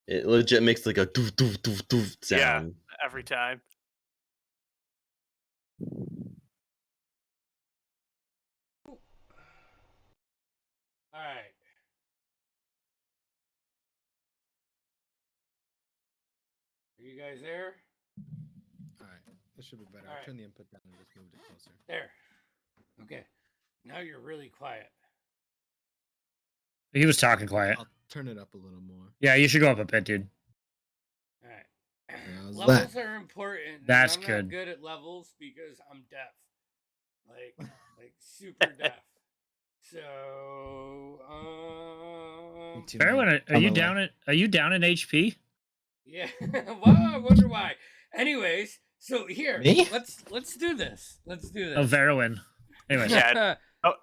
It legit makes like a doof doof doof doof Yeah, sound. every time. All right. Are you guys there? All right, this should be better. All I right. turned the input down and just moved it closer. There. Okay. Now you're really quiet. He was talking quiet. I'll turn it up a little more. Yeah, you should go up a bit, dude. All right. How's Levels that? are important. and That's I'm good. not good at levels because I'm deaf. Like super deaf. So Me too, Farrell, man. are you down at HP? yeah. Well, I wonder why. Anyways, so here, Me? let's do this. Let's do Oh, this. Veruin. Anyways. Yeah. Oh.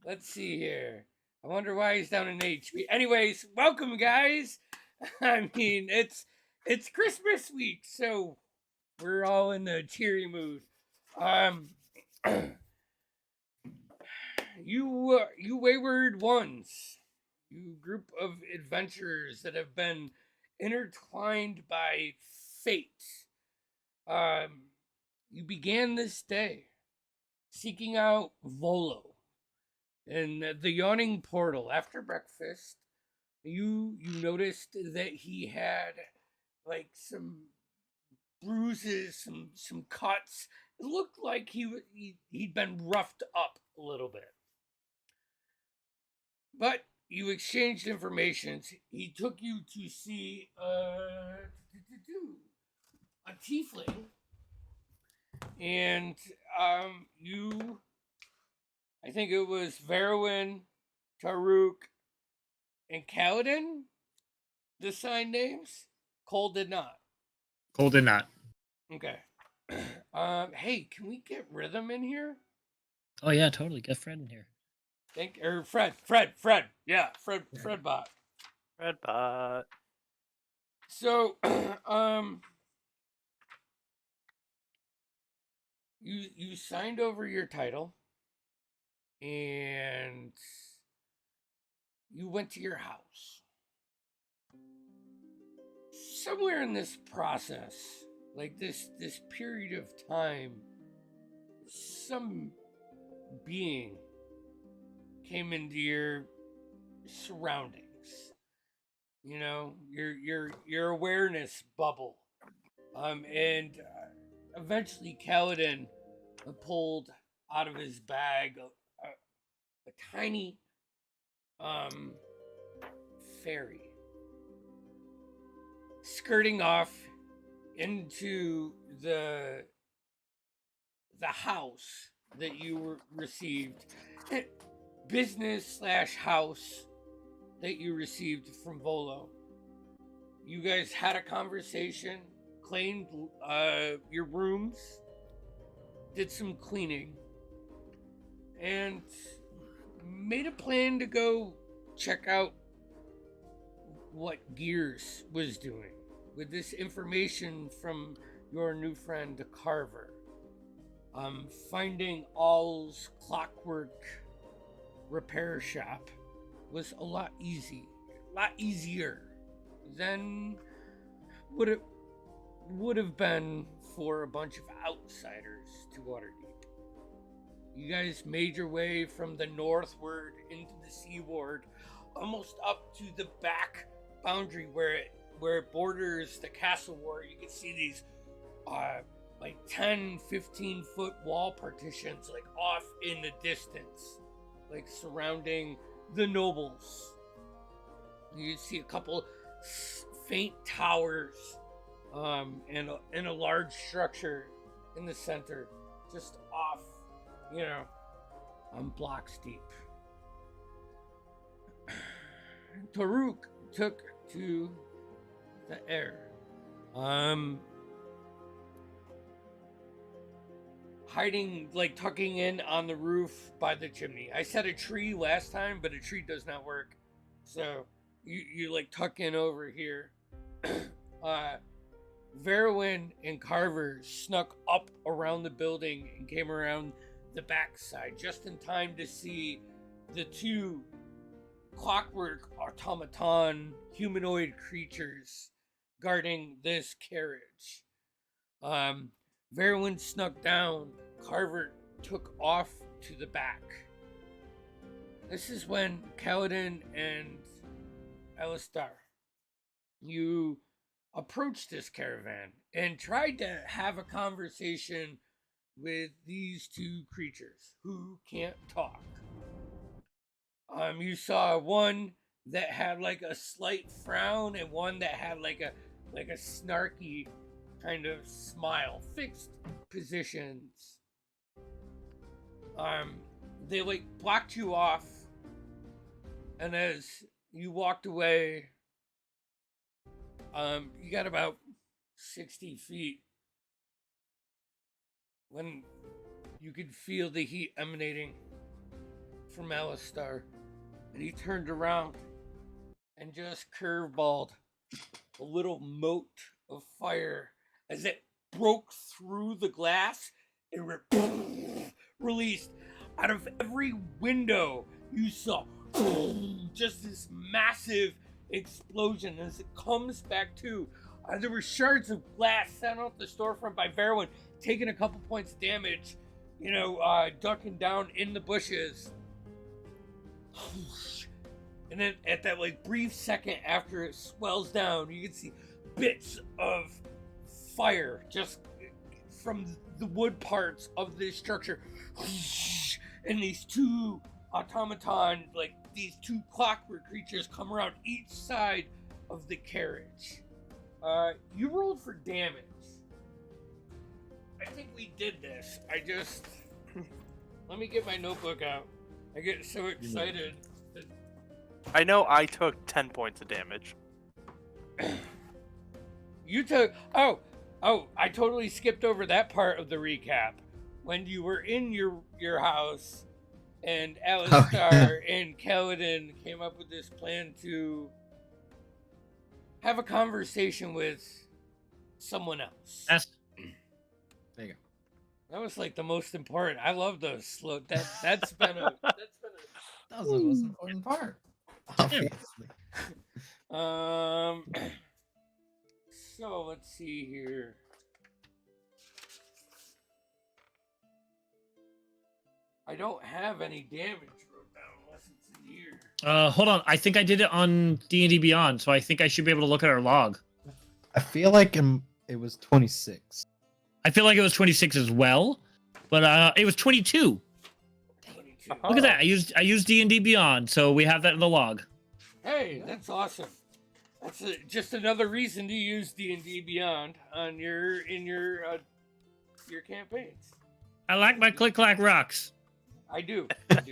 Let's see here. I wonder why he's down in HP. Anyways, welcome guys. I mean, it's Christmas week, so we're all in a cheery mood. You wayward ones, you group of adventurers that have been intertwined by fate. You began this day seeking out Volo in the yawning portal. After breakfast, you noticed that he had like some bruises, some cuts. It looked like he'd been roughed up a little bit. But you exchanged information. He took you to see a tiefling, and I think it was Veruin, Taruk, and Kaladin. The sign names. Cole did not. Cole did not. Okay. Hey, can we get Rhythm in here? Oh yeah, totally. Get Fred in here. Fred. Yeah, Fred bot. Red bot. So, you signed over your title, and you went to your house. Somewhere in this process, like this period of time, some being came into your surroundings. You know, your awareness bubble. And eventually Kaladin pulled out of his bag a tiny fairy skirting off into the house that you received, business / house that you received from Volo. You guys had a conversation, claimed your rooms, did some cleaning, and made a plan to go check out what Gears was doing with this information from your new friend Carver. Finding All's Clockwork repair shop was a lot easier than would have been for a bunch of outsiders to Waterdeep. You guys made your way from the northward into the seaward, almost up to the back boundary where it borders the castle war. You can see these like 10-15 foot wall partitions like off in the distance, like surrounding the nobles. You see a couple faint towers and a large structure in the center, just off, blocks deep. Taruk took to the air. Hiding, like tucking in on the roof by the chimney. I said a tree last time, but a tree does not work. So you like tuck in over here. Veruin and Carver snuck up around the building and came around the backside just in time to see the two clockwork automaton humanoid creatures guarding this carriage. Verwin snuck down. Carver took off to the back. This is when Kaladin and Alistar, you approached this caravan and tried to have a conversation with these two creatures who can't talk. You saw one that had like a slight frown and one that had like a snarky kind of smile, fixed positions. They like blocked you off, and as you walked away, you got about 60 feet when you could feel the heat emanating from Alistar, and he turned around and just curveballed a little mote of fire as it broke through the glass and released out of every window. You saw just this massive explosion as it comes back to. There were shards of glass sent off the storefront by Verwin, taking a couple points of damage, ducking down in the bushes. And then at that like brief second after it swells down, you can see bits of fire just from the wood parts of this structure. And these two automaton, like these two clockwork creatures, come around each side of the carriage. You rolled for damage. I think we did this. Let me get my notebook out. I get so excited. I know I took 10 points of damage. You took... Oh, I totally skipped over that part of the recap. When you were in your house, and Alistar and Kaladin came up with this plan to have a conversation with someone else. That's There you go. That was like the most important. I love those slow. That's been a. That was the most important part. Obviously. So let's see here. I don't have any damage wrote down unless it's in here. Hold on. I think I did it on D&D Beyond, so I think I should be able to look at our log. I feel like it was 26. I feel like it was 26 as well, but it was 22. 22. Look at that. I used D&D Beyond, so we have that in the log. Hey, that's awesome. That's just another reason to use D&D Beyond on your campaigns. I like my click-clack rocks. I do. I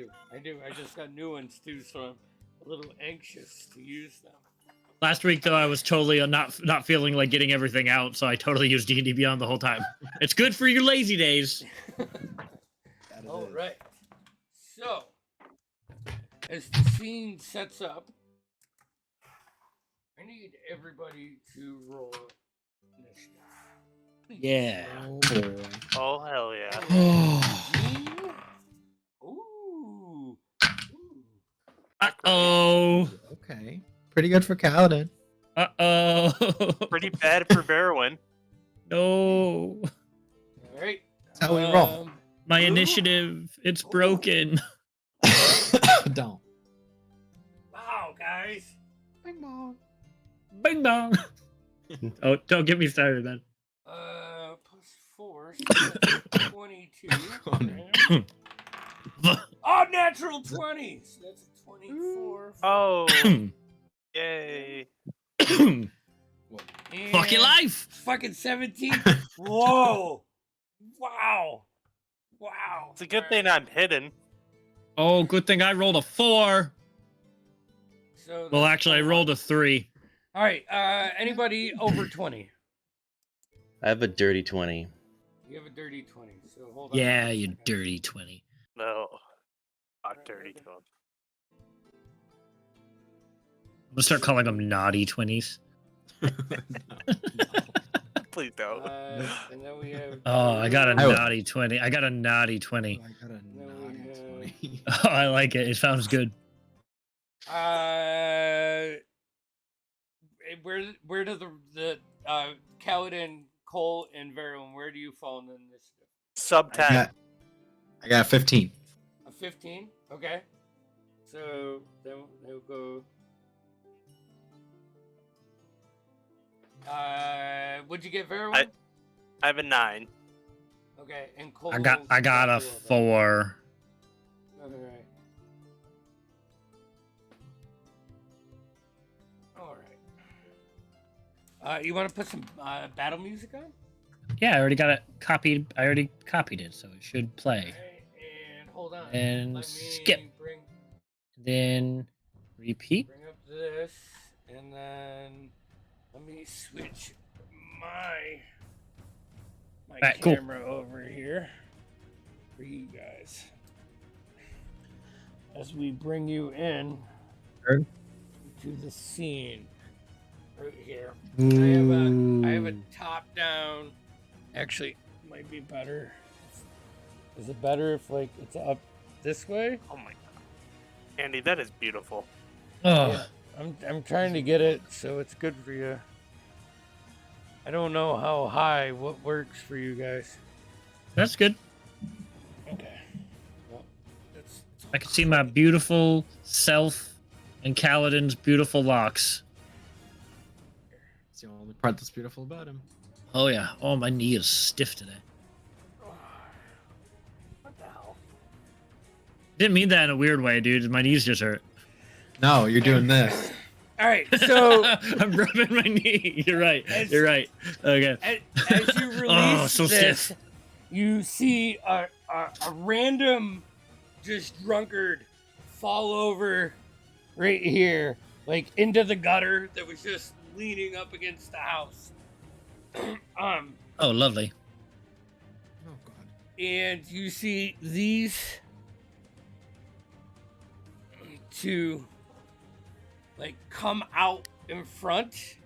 just got new ones too, so I'm a little anxious to use them. Last week, though, I was totally not feeling like getting everything out, so I totally used D&D Beyond the whole time. It's good for your lazy days. All right. So, as the scene sets up, I need everybody to roll initiative. Please. Yeah. Oh boy. Oh, hell yeah. Ooh. Uh-oh. Okay. Pretty good for Kaladin. Uh-oh. Pretty bad for Verwin. No. All right. That's how we roll. My Ooh. initiative, it's broken. Don't. Wow, guys. Bing bong. Bing bong. Oh, don't get me started, man. Plus 4, so that's 22. Oh, no. Oh, natural 20. So that's a 24. Oh, yay. And Fuck your life. Fucking 17. Whoa. Wow. It's a good thing I'm hidden. Oh, good thing I rolled a 4. So Well, that's actually, I 4. rolled a 3. All right. Anybody over 20? I have a dirty 20. You have a dirty 20. So hold on. Yeah, a you second. dirty 20. No. Not dirty to him. I'm gonna start calling them naughty 20s. Please don't. And then we have. Oh, I got a I would- naughty 20. I got a naughty 20. I got a No, we naughty have- 20. Oh, I like it. It sounds good. Where do the Kaladin, Cole, and Verum, where do you fall in the initiative? Sub I 10. got, I got 15. A 15? Okay. So then he'll go. What'd you get, Verum? I have a 9. Okay, and Cole. I got a 4. Okay. All right. You want to put some battle music on? Yeah, I already got it copied. I already copied it, so it should play. Alright, and hold on. And Let me skip. Bring Then repeat. up this, and then let me switch my Alright, cool. camera over here for you guys as we bring you in Heard? to the scene right here. I have a top down. Actually, might be better. Is it better if like it's up this way? Oh my god. Andy, that is beautiful. Oh, Yeah. I'm trying to get it so it's good for you. I don't know how high, what works for you guys. that's good. Okay. Well, that's I can see my beautiful self and Kaladin's beautiful locks. It's the only part that's beautiful about him. Oh yeah. Oh, my knee is stiff today. what the hell? Didn't mean that in a weird way, dude. My knees just hurt. No, you're doing this. All right, so I'm rubbing my knee. You're right. As- You're right. Okay. as you release so this, stiff. you see a random just drunkard fall over right here, like into the gutter that was just leaning up against the house. Oh, lovely. Oh god. And you see these two like come out in front,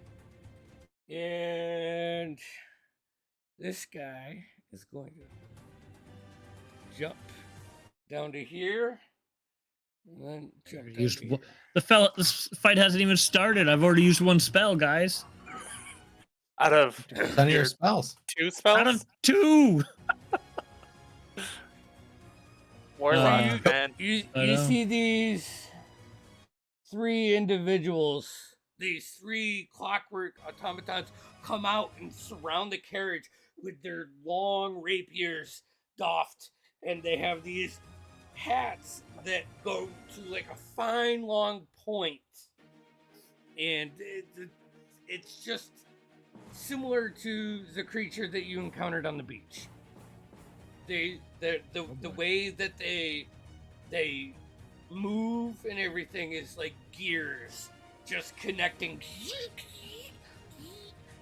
and this guy is going to jump down to here and then jump down Used to one- here. This fight hasn't even started. I've already used one spell, guys. Out of None of your spells. 2 spells? Out of 2. Warlock, Uh, man. You I know. see these 3 individuals, these 3 clockwork automatons come out and surround the carriage with their long rapiers doffed, and they have these hats that go to like a fine long point, and it's just similar to the creature that you encountered on the beach. The way that they move and everything is like gears just connecting,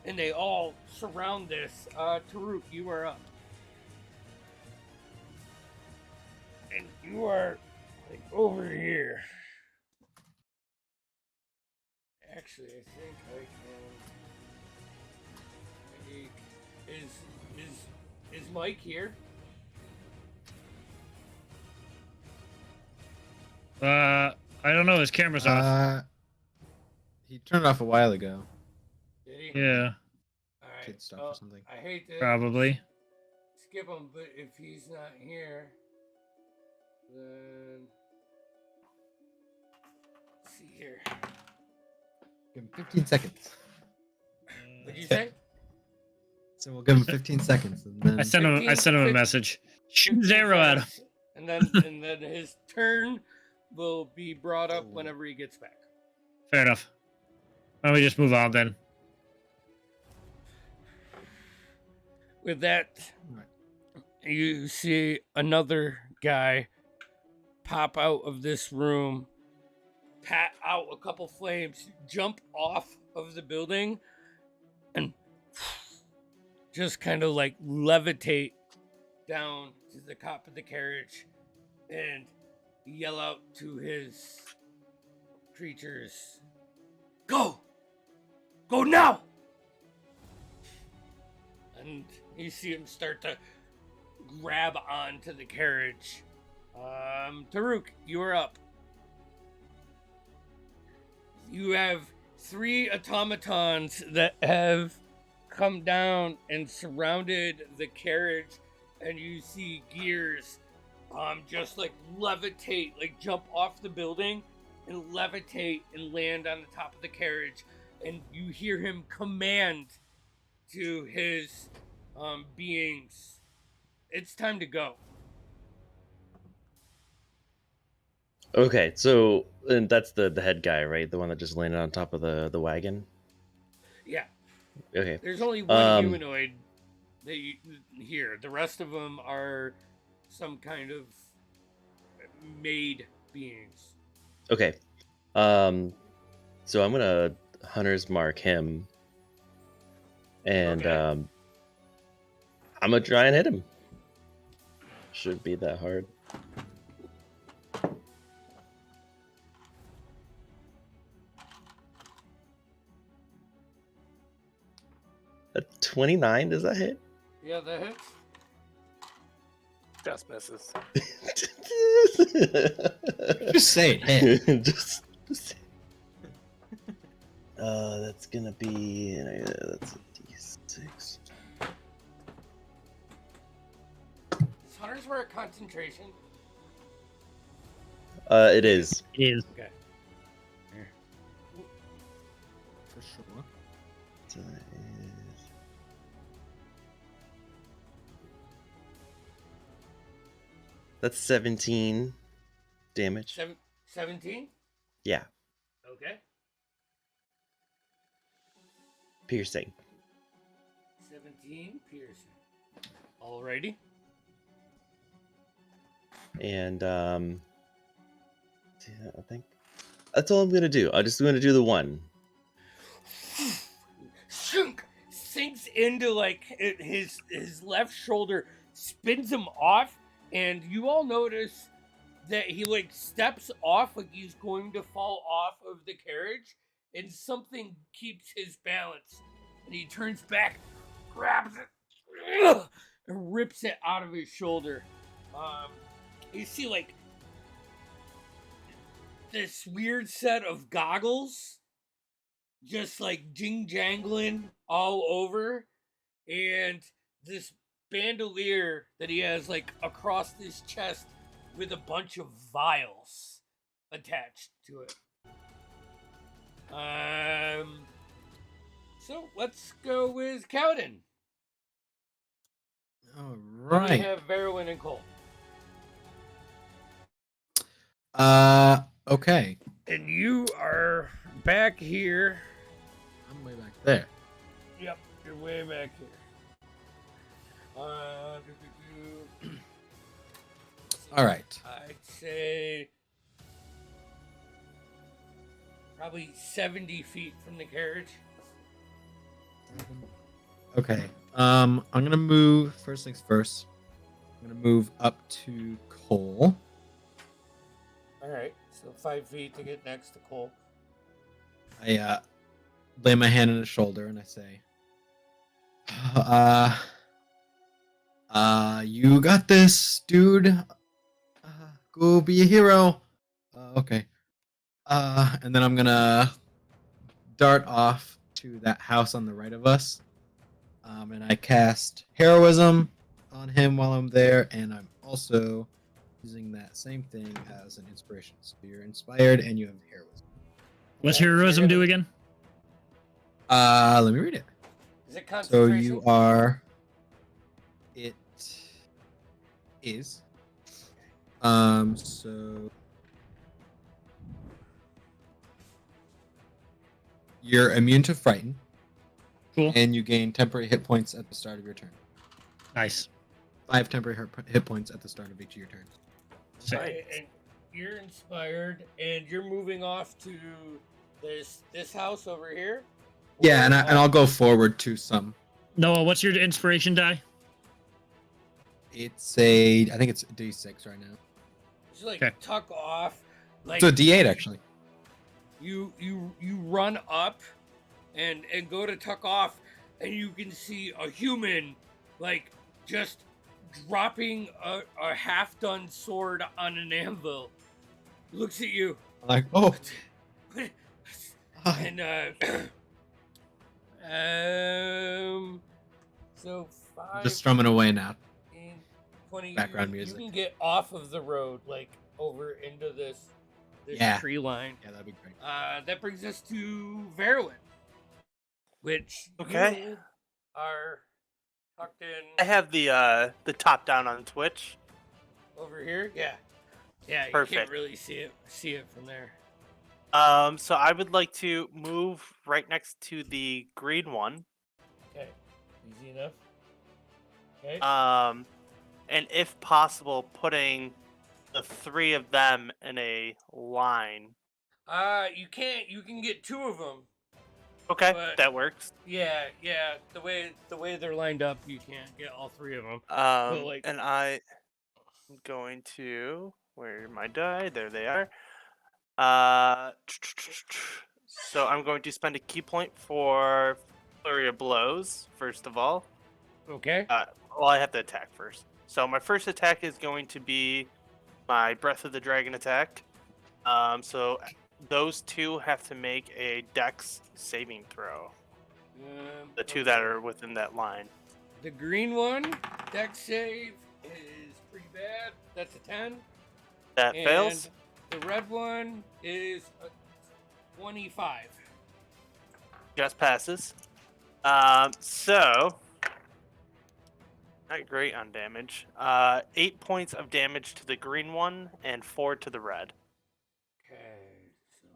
and they all surround this. Taruk, you are up, and you are like over here. Actually, I think I can. Is Mike here? I don't know. His camera's off. He turned it off a while ago. Did he? Yeah, All right. Kid stuff or something. I hate to probably. skip him, but if he's not here, then let's see here. Give him 15 seconds. What'd you say? So we'll give him 15 seconds. And then I sent him. I sent him a message. Shoot his arrow at him. And then his turn will be brought up whenever he gets back. Fair enough. Why don't we just move on then? With that, Right. you see another guy pop out of this room, pat out a couple flames, jump off of the building, and just kind of like levitate down to the top of the carriage and yell out to his creatures, "Go! Go now!" And you see him start to grab onto the carriage. Taruk, you are up. You have 3 automatons that have come down and surrounded the carriage, and you see Gears just like levitate, like jump off the building and levitate and land on the top of the carriage, and you hear him command to his beings, it's time to go. Okay, so and that's the head guy, right? The one that just landed on top of the wagon. Yeah, Okay. there's only one Um, humanoid that you hear. The rest of them are some kind of made beings. Okay. So I'm gonna hunter's mark him, and Okay. I'm gonna try and hit him. Shouldn't be that hard. A 29, does that hit? Yeah, that hits. Just misses. Just say it. Hit. just that's gonna be that's a d6. Does hunters wear a concentration? It is. It is. Okay. For sure. So that is... That's 17 damage. 17? Yeah, Okay. piercing. 17 piercing. Alrighty. And yeah, I think that's all I'm gonna do. I'm just gonna do the one. Shunk sinks into like his left shoulder, spins him off, and you all notice that he like steps off like he's going to fall off of the carriage, and something keeps his balance, and he turns back, grabs it, and rips it out of his shoulder. You see like this weird set of goggles just like jing jangling all over, and this bandolier that he has like across his chest with a bunch of vials attached to it. So let's go with Cowden. All We right. have Verwin and Cole. Okay. And you are back here. I'm way back there. Yep, you're way back here. All right. I'd say probably 70 feet from the carriage. Okay. I'm gonna move. First things first. I'm gonna move up to Cole. All right, so 5 feet to get next to Cole. I lay my hand on his shoulder and I say, you got this, dude. Go be a hero. Okay. And then I'm gonna dart off to that house on the right of us. And I cast heroism on him while I'm there, and I'm also using that same thing as an inspiration. So you're inspired and you have heroism. What's Okay, heroism you're do gonna- again? Let me read it. Is it So concentration? you are. It is. So you're immune to frighten, Cool. and you gain temporary hit points at the start of your turn. Nice. 5 temporary hit points at the start of each of your turns. Sick. Okay, and you're inspired, and you're moving off to this house over here. Yeah, Or, and I'll go forward to some. Noah, what's your inspiration die? It's I think it's a D6 right now. just like Okay. tuck off, like So D8 actually. you run up and go to tuck off, and you can see a human like just dropping a half done sword on an anvil. Looks at you. I'm like, oh, And so 5, Just strumming away now. 15, 20. Background you music. can get off of the road, like over into this Yeah. tree line. Yeah, that'd be great. That brings us to Verwin, which Okay. you are tucked in I have the top down on Twitch. over here. Yeah, you Perfect. can't really see it from there. So I would like to move right next to the green one. Okay, easy enough. Okay. And if possible, putting the 3 of them in a line. You can't. You can get 2 of them. Okay, But- that works. Yeah. The way they're lined up, you can't get all 3 of them. like- And I'm going to where my die? There they are. So I'm going to spend a key point for Flurry of Blows first of all. Okay. Well, I have to attack first. So my first attack is going to be my Breath of the Dragon attack. So those 2 have to make a Dex saving throw. The 2 that are within that line. The green one, Dex save is pretty bad. That's a 10. That fails. The red one is a 25. Just passes. So not great on damage. 8 points of damage to the green one and 4 to the red. Okay, so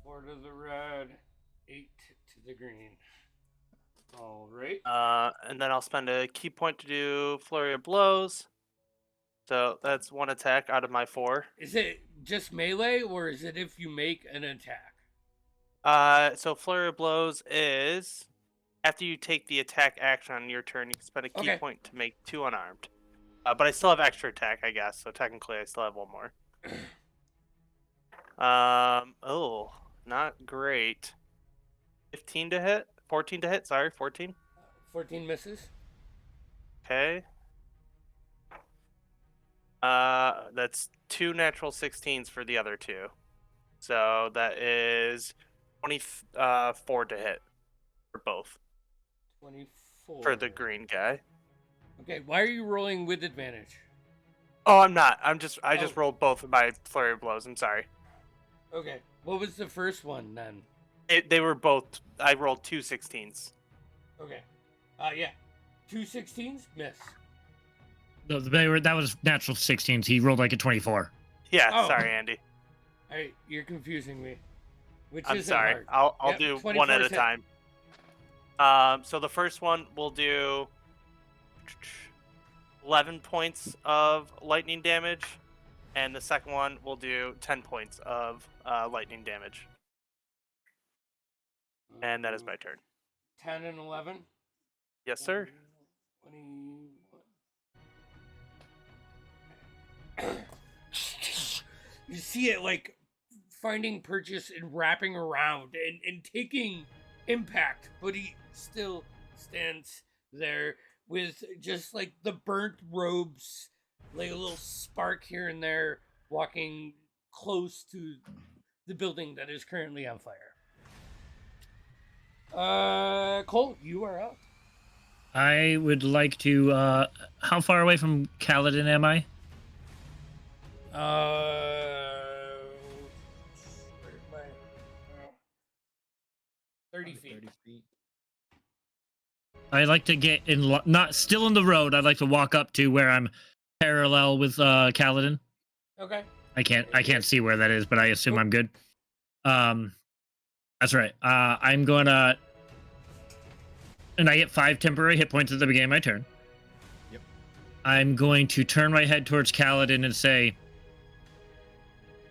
4 to the red, 8 to the green. All right. And then I'll spend a key point to do Flurry of Blows. So that's 1 attack out of my 4. Is it just melee, or is it if you make an attack? So Flurry of Blows is after you take the attack action on your turn, you can spend a key Okay. point to make 2 unarmed. But I still have extra attack, I guess. So technically, I still have 1 more. Oh, not great. 15 to hit. 14 to hit. Sorry, 14. 14 misses. Okay. That's 2 natural 16s for the other 2. So that is 24 to hit for both 24. for the green guy. Okay, why are you rolling with advantage? Oh, I'm not. I just Oh. rolled both of my flurry of blows. I'm sorry. Okay, what was the first one then? They were both. I rolled 2 16s. Okay. Yeah. 2 16s? Miss. No, that was natural 16s. He rolled like a 24. Yeah, Oh. sorry, Andy. Alright, you're confusing me. Which I'm isn't sorry. hard. I'll Yep, do 24 one at a hit. time. So the first one will do 11 points of lightning damage, and the second one will do 10 points of lightning damage. And that is my turn. 10 and 11? Yes, sir. 21. You see it like finding purchase and wrapping around and taking impact, but he still stands there with just like the burnt robes, like a little spark here and there, walking close to the building that is currently on fire. Cole, you are up. I would like to. How far away from Kaladin am I? Where's my 30 feet. 30 feet. I like to get in, not still in the road. I'd like to walk up to where I'm parallel with Kaladin. Okay. I can't see where that is, but I assume I'm good. That's right. I'm gonna, and I get 5 temporary hit points at the beginning of my turn. Yep. I'm going to turn my head towards Kaladin and say,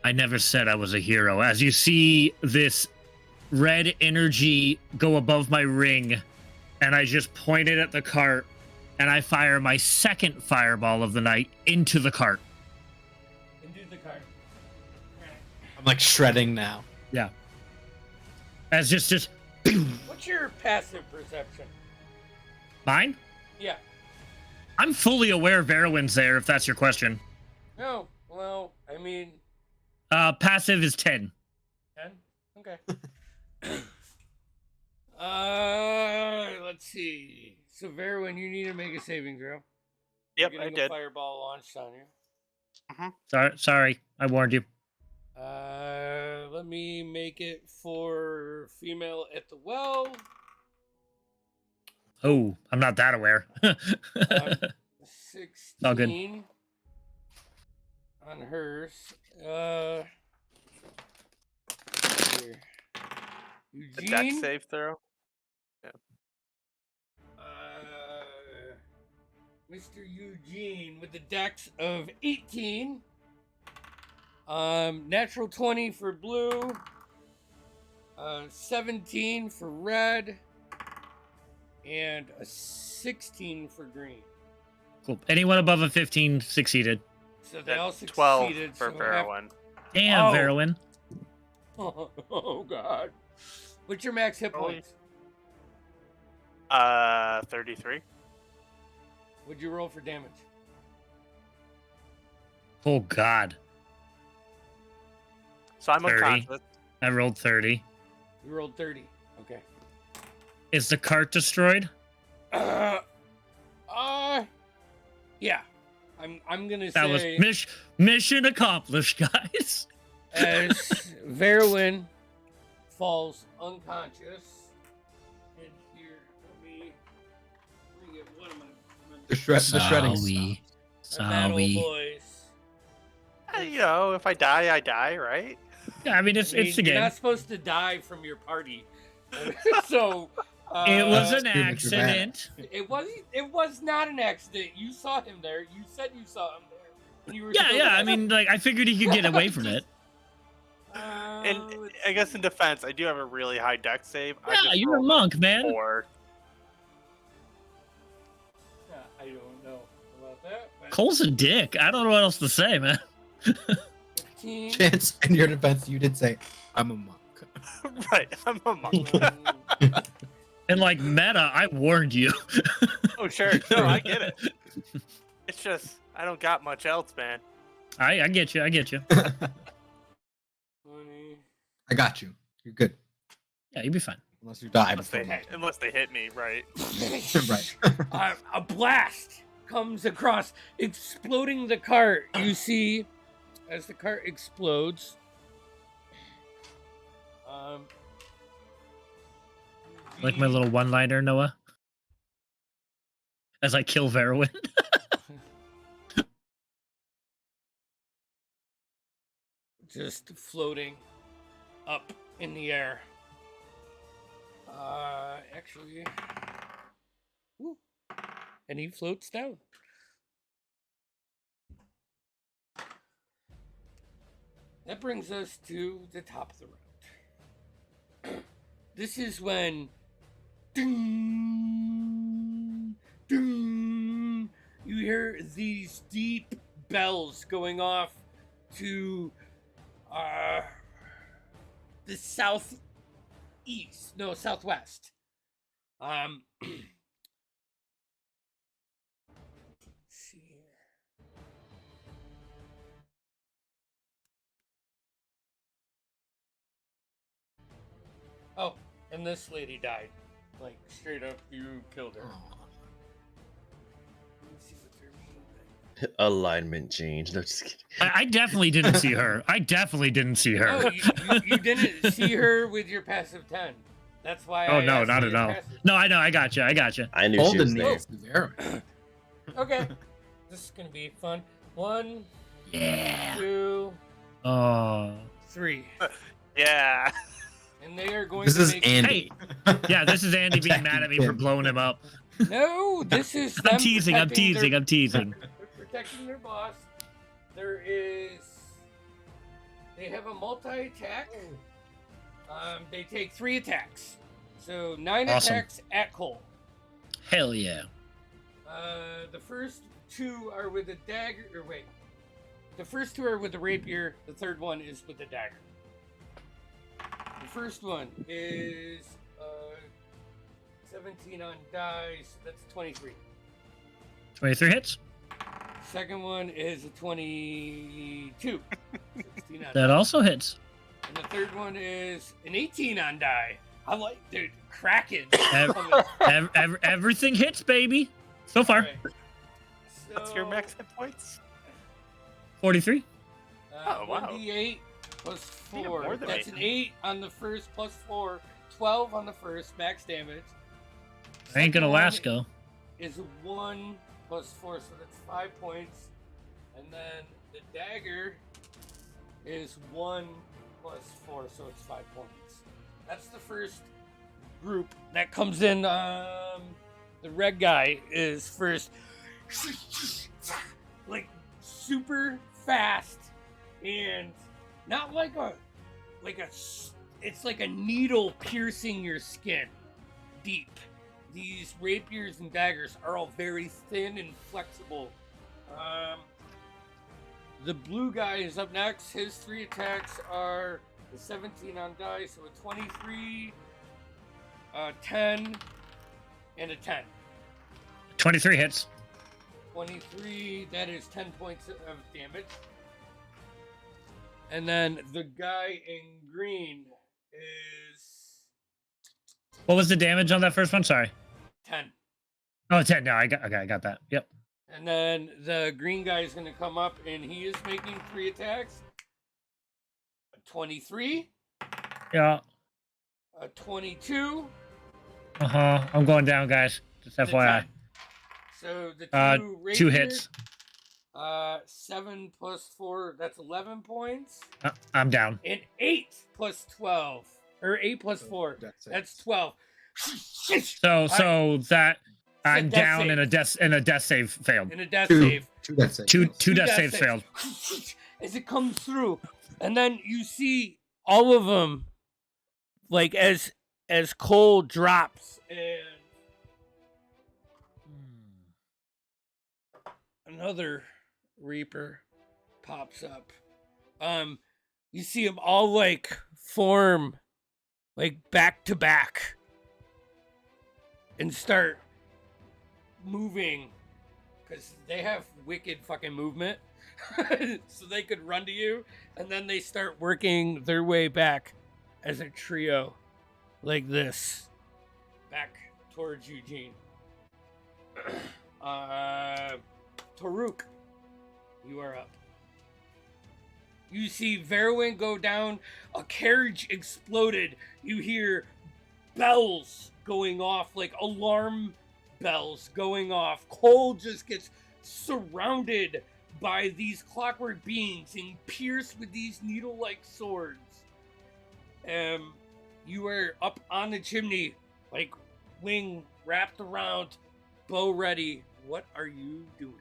I never said I was a hero. As you see this red energy go above my ring, and I just point it at the cart, and I fire my second fireball of the night into the cart. Into the cart. I'm like shredding now. Yeah. As just What's your passive perception? mine? Yeah. I'm fully aware Verwin's there, if that's your question. No. Well, I mean, Passive is 10. 10. Okay. Let's see. So, Verwin, you need to make a saving throw. Yep, You're I getting did. a fireball launched on you. Sorry, I warned you. Let me make it for female at the well. Oh, I'm not that aware. 16 all good. on hers. Here. The deck Eugene. save throw. Mr. Eugene with the dex of 18. Natural 20 for blue. 17 for red. And a 16 for green. Cool. Anyone above a 15 succeeded. So they all That's 12 succeeded. for so Verwin. Damn, Oh. Verwin. Oh god. What's your max hit Holy- points? 33. What'd you roll for damage? Oh God, So I'm 30. unconscious. I rolled 30. You rolled 30. Okay. Is the cart destroyed? Yeah. I'm gonna That was say mission accomplished, guys. as Verwin falls unconscious. And here, let me bring it. What am I? The shredding. Sorry. Battle Sorry. boys. You know, if I die, I die, right? Yeah, I mean it's the You're game. not supposed to die from your party. So It was an Stupid accident. It was not an accident. You saw him there. You said you saw him there. And you were Yeah, still yeah. there. I mean, like I figured he could get away from it. And let's I guess see. in defense, I do have a really high deck save. I Yeah, just you're a rolled monk, man. 4. I don't know about that. But Cole's a dick. I don't know what else to say, man. 15. Chance, in your defense, you did say, I'm a monk. Right, I'm a monk. And like meta, I warned you. Oh, sure. No, I get it. It's just, I don't got much else, man. I get you. I get you. 20. I got you. You're good. Yeah, you'll be fine. Unless you die Unless before they, me. unless they hit me, right? Right. A blast comes across, exploding the cart. You see, as the cart explodes, Like my little one-liner, Noah. As I kill Verwin. just floating up in the air. Actually, woo, and he floats down. That brings us to the top of the round. This is when ding, ding, you hear these deep bells going off to the southwest. Let's see here. Oh, and this lady died. Like, straight up, you killed her. Let me see what they're meaning. Alignment change. No, just kidding. I definitely didn't see her. I definitely didn't see her. Oh, you didn't see her with your passive 10. That's why Oh I no, asked not for at your all. passive. No, I know. I got you. I got you. I knew she was Golden there. nails to Verwin. Okay. This is going to be fun. 1, Yeah. 2, Oh. 3. Yeah. And they are going This to is make... Andy. Yeah, this is Andy being mad at me for Attacking blowing him up. No, this is them I'm teasing. I'm protecting their- teasing. I'm teasing. They're protecting their boss. There is... They have a multi-attack. They take 3 attacks. So 9 Awesome. attacks at Cole. Hell yeah. The first 2 are with a dagger. Or wait. The first 2 are with the rapier. The third one is with the dagger. The first one is 17 on dice. That's 23. 23 hits. Second one is a 22. 16 on That also hits. And the third one is an 18 on die. I like, dude, Kraken. Everything hits, baby. So far, Alright. What's your So, max hit points? 43. Oh, wow. 1d8 plus You have 4. more than That's me. an 8 on the first plus 4. 12 on the first, max damage. I ain't gonna Second last, one go. is 1 plus 4, so that's 5 points. And then the dagger is 1 plus 4, so it's 5 points. That's the first group that comes in. The red guy is first, like super fast, and not like a it's like a needle piercing your skin deep. These rapiers and daggers are all very thin and flexible. The blue guy is up next. His 3 attacks are the 17 on die, so a 23, 10, and a 10. 23 hits. 23, that is 10 points of damage. And then the guy in green is What was the damage on that first one? Sorry. 10. Oh, 10. No, I got that. Yep. And then the green guy is going to come up and he is making 3 attacks. A 23, Yeah. a 22, I'm going down, guys. Just and a FYI. 10. So the 2 rapiers, hits. 7 plus 4, that's 11 points. I'm down. And 8 plus 12, or 8 plus 4, that's 12. So that I'm death down save. in a death save failed. And a death Two. save. That's it. Two death death saves saves. failed. As it comes through, and then you see all of them, like as Cole drops, and another Reaper pops up. You see them all like form, like back to back, and start moving, because they have wicked fucking movement. So they could run to you, and then they start working their way back as a trio, like this, back towards Eugene. Toruk, you are up. You see Verwin go down. A carriage exploded. You hear bells going off, like alarm bells going off. Cole just gets surrounded by these clockwork beings and pierced with these needle-like swords. You are up on the chimney, like wing wrapped around, bow ready. What are you doing?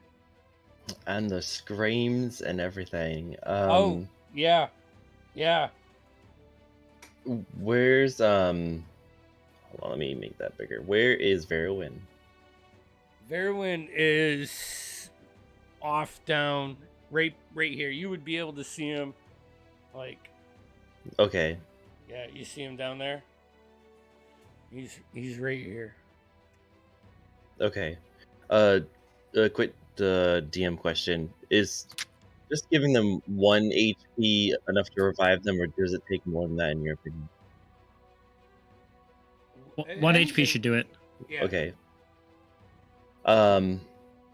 And the screams and everything. Oh, yeah. Where's hold on, let me make that bigger. Where is Verwin? Verwin is off down right here. You would be able to see him, like, Okay. yeah, you see him down there. He's right here. Okay. A quick DM question. Is just giving them 1 HP enough to revive them, or does it take more than that in your opinion? 1 HP should do it. Yeah. Okay.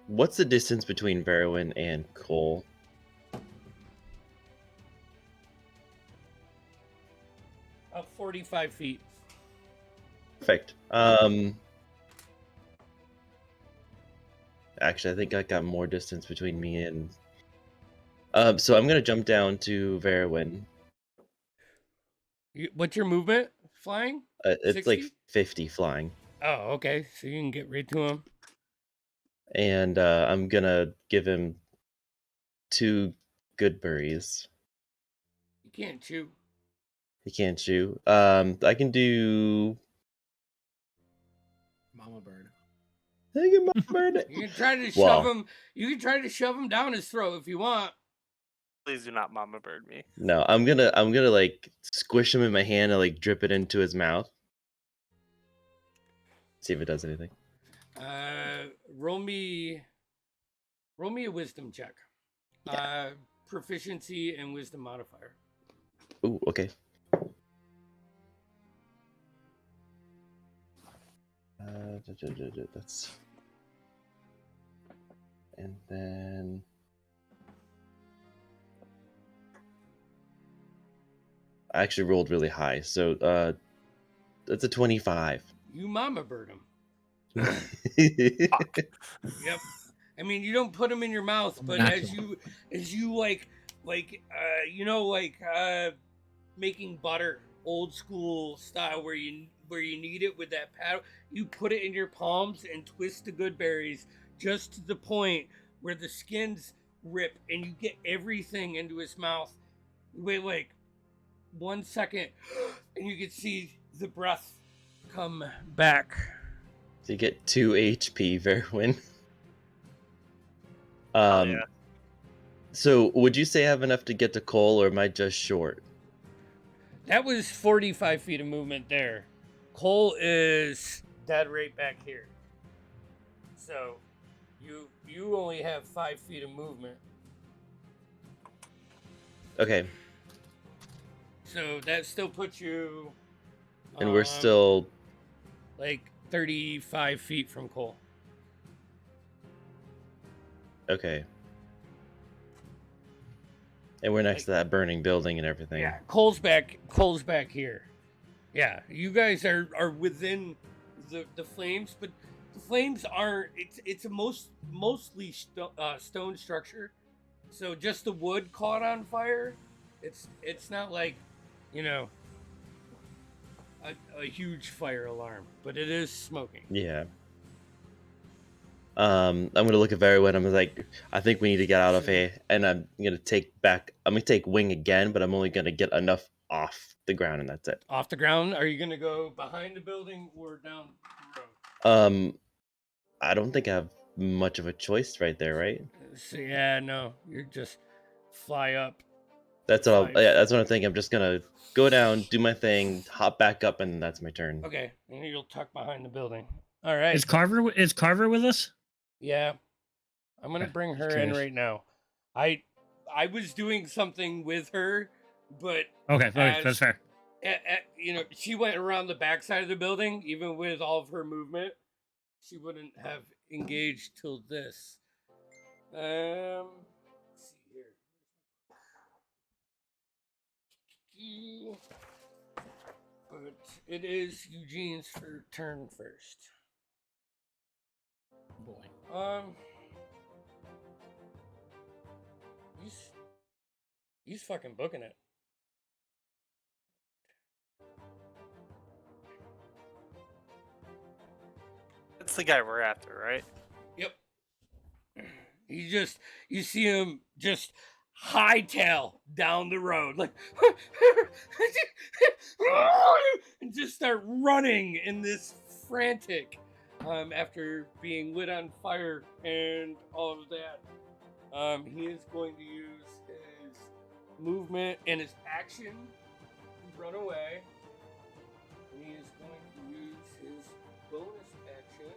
What's the distance between Verwin and Cole? About 45 feet. Perfect. Actually, I think I got more distance between me and. So I'm gonna jump down to Verwin. What's your movement? Flying? It's like 60? 50 flying, Oh, okay. So you can get right to him. and I'm gonna give him 2 good berries. You can't chew. He can't chew. I can do. Mama bird. I can get my bird. You can try to Wow. shove him. You can try to shove him down his throat if you want. Please do not mama bird me. No, I'm gonna like squish him in my hand and like drip it into his mouth. See if it does anything. Roll me a wisdom check. Proficiency and wisdom modifier. Ooh, okay. That's, and then I actually rolled really high, so that's a 25. You mama bird him. Fuck. Yep. I mean, you don't them in your mouth, but Natural. as you making butter, old school style, where you knead it with that paddle, you put it in your palms and twist the good berries just to the point where the skins rip and you get everything into his mouth. You wait like 1 second, and you can see the breath come back. So you get 2 HP, Verwin. Oh, yeah. So would you say I have enough to get to Cole, or am I just short? That was 45 feet of movement there. Cole is dead right back here. So you only have 5 feet of movement. Okay, So that still puts you and we're still like 35 feet from Cole. okay. And we're next to that burning building and everything. Yeah, Cole's back here. Yeah, you guys are within the flames, but the flames aren't. It's a mostly stone structure, so just the wood caught on fire. It's not like, you know, a huge fire alarm, but it is smoking. Yeah. I'm gonna look at Verwin. I'm like, I think we need to get out of here, and I'm gonna take wing again, but I'm only gonna get enough off the ground, and that's it. Off the ground. Are you gonna go behind the building or down the road? I don't think I have much of a choice right there, right? So, yeah, no, you're just fly up. That's what that's what I'm thinking. I'm just gonna go down, do my thing, hop back up, and that's my turn. Okay, and you'll tuck behind the building. All right. Is Carver with us? Yeah, I'm gonna Okay, bring her just in curious. right now. I was doing something with her, but Okay, that's fair. you know, she went around the backside of the building. Even with all of her movement, she wouldn't have engaged till this. Let's see here. But it is Eugene's turn first. Boy. He's fucking booking it. That's the guy we're after, right? Yep. You see him just hightail down the road, like, and just start running in this frantic, after being lit on fire and all of that. He is going to use his movement and his action to run away. And he is going to use his bonus action.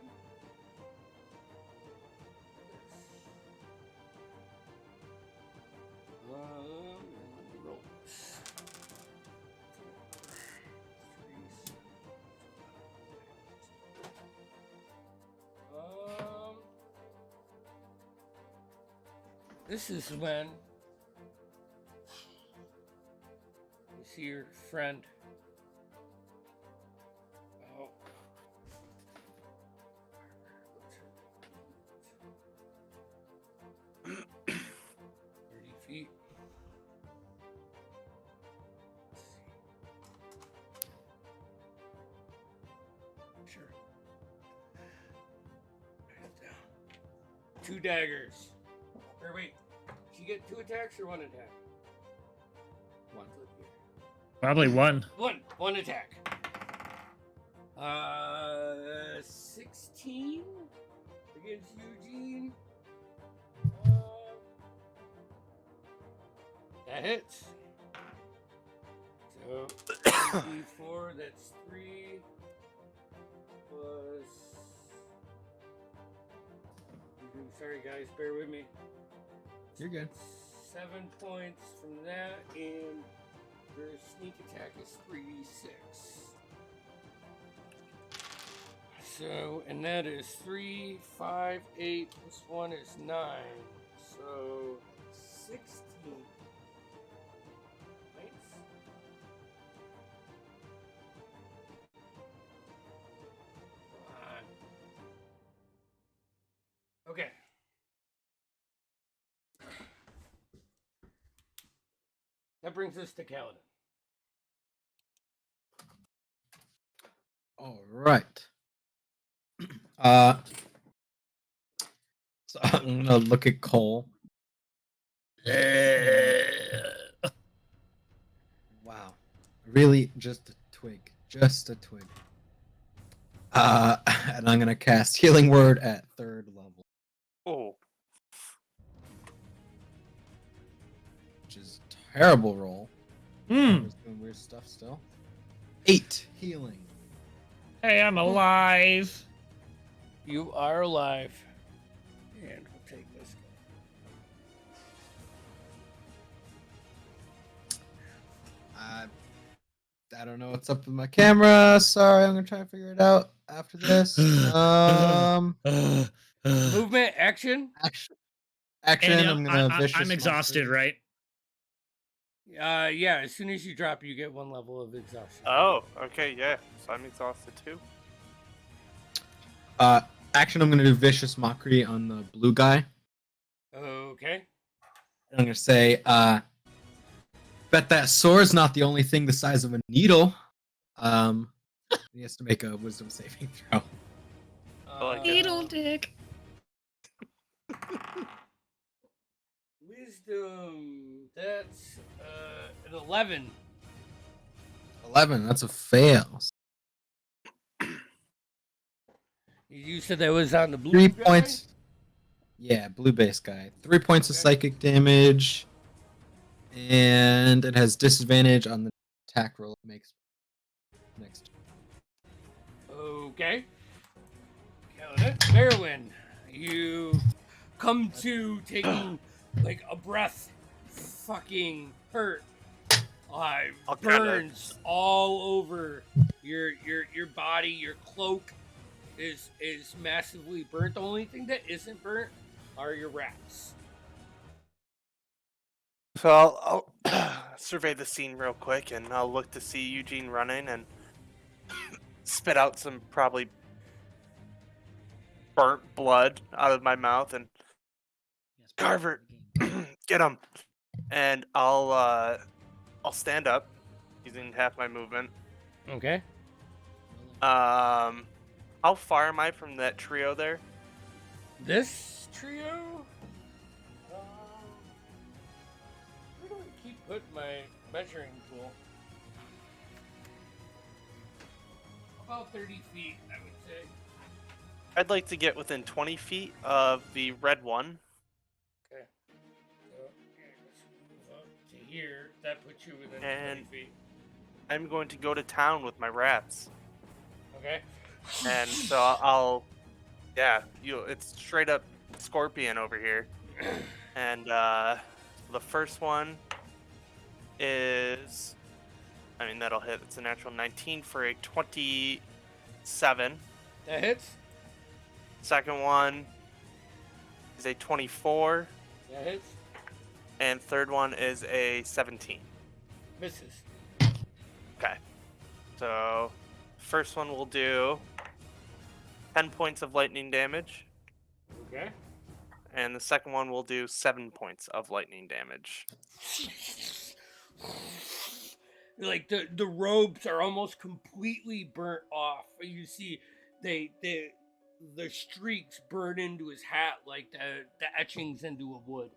Roll this. This is when you see your friend. Oh. 30 feet. Sure. Write it down. 2 daggers. Or wait, did you get 2 attacks or 1 attack? 1. Probably one. One attack. 16 against Eugene. That hits. So 4, that's 3 plus. Sorry guys, bear with me. You're good. 7 points from that, and Your sneak attack is 3d6. So, and that is 3, 5, 8 plus 1 is 9. So, 16. Nice. Come on. Okay. That brings us to Kaladin. All right. Uh, so I'm gonna look at Cole. Wow, really, just a twig, just a twig. And I'm gonna cast Healing Word at 3rd level, Oh, which is a terrible roll. Hmm. We're doing weird stuff still. 8 healing. Hey, I'm alive. You are alive. And we'll take this guy. I don't know what's up with my camera. Sorry, I'm gonna try to figure it out after this. Movement, action. Action. Andy, I'm gonna vicious. I'm exhausted, mockery. Yeah, as soon as you drop, you get 1 level of exhaustion. oh, okay, yeah. So I'm exhausted too. Action. I'm gonna do vicious mockery on the blue guy. Okay. And I'm gonna say, bet that sword's not the only thing the size of a needle. He has to make a wisdom saving throw. like Needle dick. Wisdom. That's an 11. 11. That's a fail. You said that was on the blue 3 guy? points. Yeah, blue base guy. 3 points of Okay. psychic damage, and it has disadvantage on the attack roll it makes next. Okay. Marilyn, you come to taking like a breath. Fucking hurt. I'll Burns all over your body. Your cloak is massively burnt. The only thing that isn't burnt are your wraps. So I'll survey the scene real quick, and I'll look to see Eugene running and spit out some probably burnt blood out of my mouth and Carver, get him. And I'll stand up using half my movement. Okay. How far am I from that trio there? This trio. Where do I keep putting my measuring tool? About 30 feet, I would say. I'd like to get within 20 feet of the red one. Okay. So, let's move up to here. That puts you within And- 20 feet. I'm going to go to town with my rats. Okay. And so I'll, yeah, it's straight up scorpion over here. And the first one is, I mean, that'll hit. It's a natural 19 for a 27. That hits. Second one is a 24. That hits. And third one is a 17. Misses. Okay. So, first one will do 10 points of lightning damage. Okay. And the second one will do 7 points of lightning damage. Like the robes are almost completely burnt off. You see, the streaks burn into his hat like the etchings into a wood.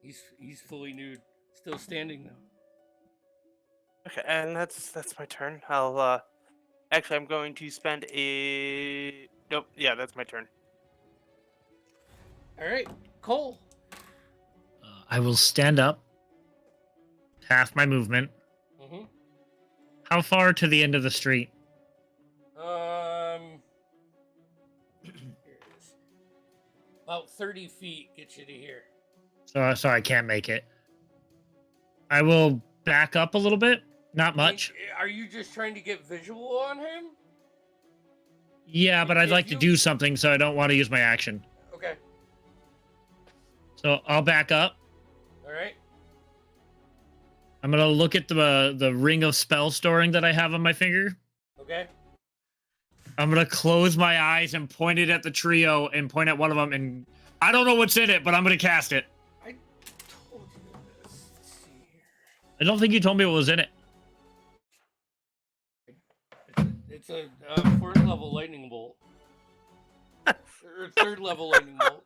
He's fully nude, still standing though. Okay, and that's my turn. I'll actually I'm going to spend a nope, yeah, that's my turn. All right, Cole. I will stand up. Half my movement. Mm-hmm. How far to the end of the street? Here it is. About 30 feet gets you to here. So I can't make it. I will back up a little bit. Not much. Are you just trying to get visual on him? Yeah, but I'd If like to you- do something, so I don't want to use my action. Okay. So I'll back up. All right. I'm gonna look at the ring of spell storing that I have on my finger. Okay. I'm gonna close my eyes and point it at the trio and point at one of them, and I don't know what's in it, but I'm gonna cast it. I told you this. Let's see here. I don't think you told me what was in it. It's a fourth level lightning bolt. Or third level lightning bolt.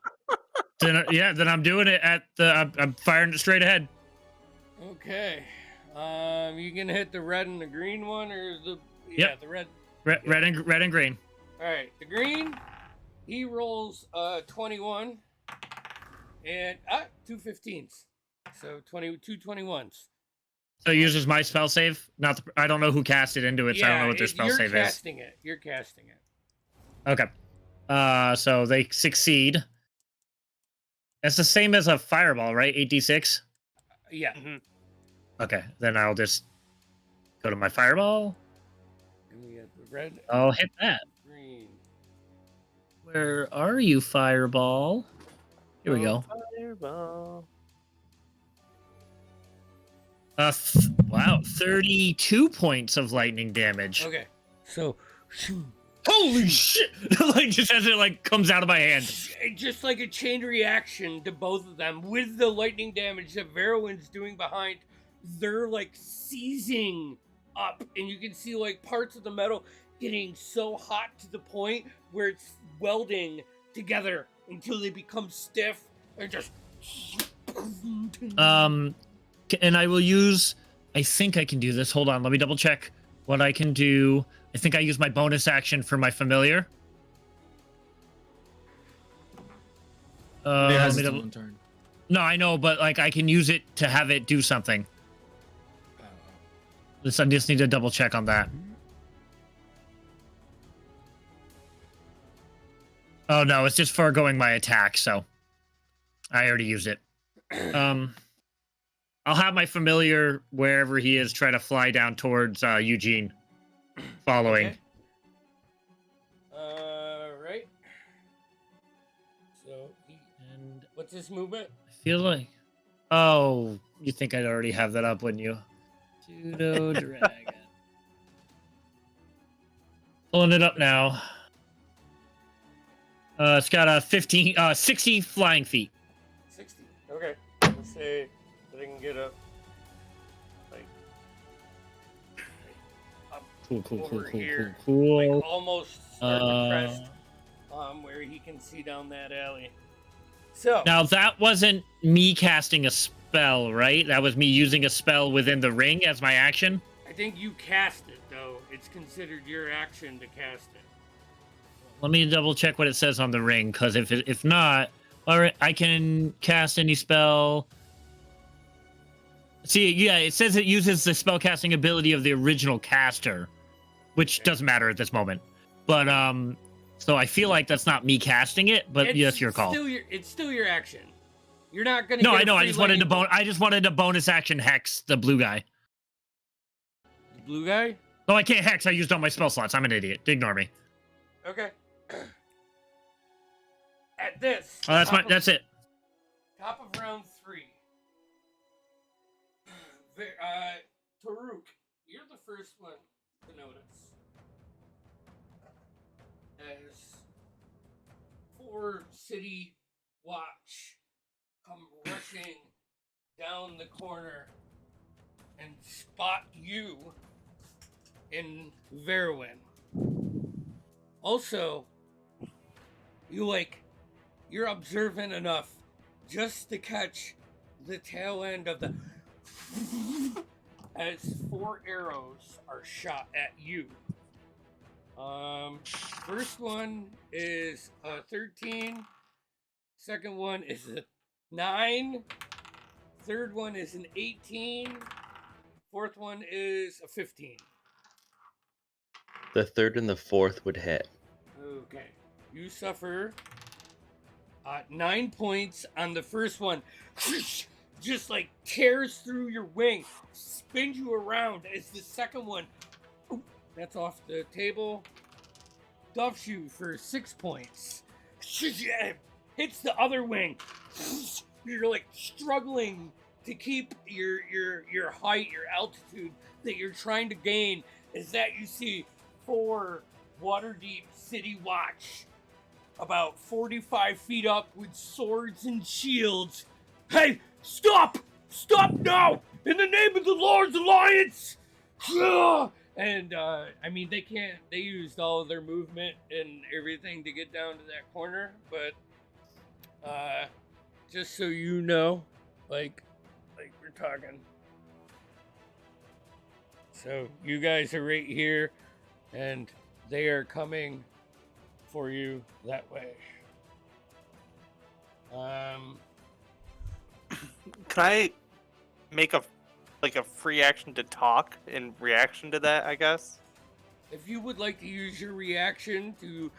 Then I'm doing it at the. I'm firing it straight ahead. Okay. You can hit the red and the green one, or the Yep. the red. Red and green. All right, the green. He rolls 21 and two 15s, so 22 21s. So it uses my spell save. Not the, I don't know who cast it into it, so I don't know what their spell save You're is. casting it. You're casting it. Okay. So they succeed. It's the same as a fireball, right? 8d6. Yeah. Mhm. Okay, then I'll just go to my fireball. And we got the red, I'll hit that. green. Where are you, fireball? Here we go. Fireball. Wow, 32 points of lightning damage. Okay. So, Holy shit! Like just as it like comes out of my hand. just like a chain reaction to both of them with the lightning damage that Verowin's doing behind, they're like seizing up, and you can see like parts of the metal getting so hot to the point where it's welding together until they become stiff and just. And I will use. I think I can do this. Hold on, let me double check what I can do. I think I use my bonus action for my familiar. It Let has me its double- own turn. No, I know, but like I can use it to have it do something. I just need to double check on that. Oh no, it's just foregoing my attack, so I already used it. I'll have my familiar wherever he is try to fly down towards Eugene, following. Okay. Right. So, And what's his movement? I feel like, oh, you think I'd already have that up, wouldn't you? Pseudo dragon. Pulling it up now. It's got a 60 flying feet. 60. Okay. Let's say that I can get up. Like. Up Cool. over here. Cool. Like almost start the crest. Uh, Where he can see down that alley. So. Now that wasn't me casting a spell, right? That was me using a spell within the ring as my action. I think you cast it, though. It's considered your action to cast it. Let me double check what it says on the ring, because if not, all right, I can cast any spell. See, yeah, it says it uses the spellcasting ability of the original caster, which Okay. doesn't matter at this moment. But so I feel like that's not me casting it, but yes, your call. It's still your action. You're not gonna. No, get I a know. I free just wanted to lightning bolt. I just wanted to bonus action hex the blue guy. The blue guy. No, I can't hex. I used all my spell slots. I'm an idiot. Ignore me. Okay. At this. Oh, that's top my. of- That's it. Top of round 3. Taruk, you're the first one to notice. As 4 city watch come rushing down the corner and spot you in Verowin. Also, you're observant enough just to catch the tail end of the as 4 arrows are shot at you. First one is a 13. Second one is a 9. Third one is an 18. Fourth one is a 15. The third and the fourth would hit. Okay. You suffer 9 points on the first one. just like tears through your wing, spins you around as the second one, oop, that's off the table, duffs you for 6 points. Hits the other wing. You're like struggling to keep your height, your altitude that you're trying to gain. Is that you see 4 Waterdeep City Watch about 45 feet up with swords and shields. Hey, stop! Stop now! In the name of the Lord's Alliance! And, I mean, they used all of their movement and everything to get down to that corner, but, just so you know, like we're talking. So, you guys are right here, and they are coming for you that way. Can I make a free action to talk in reaction to that, I guess? If you would like to use your reaction to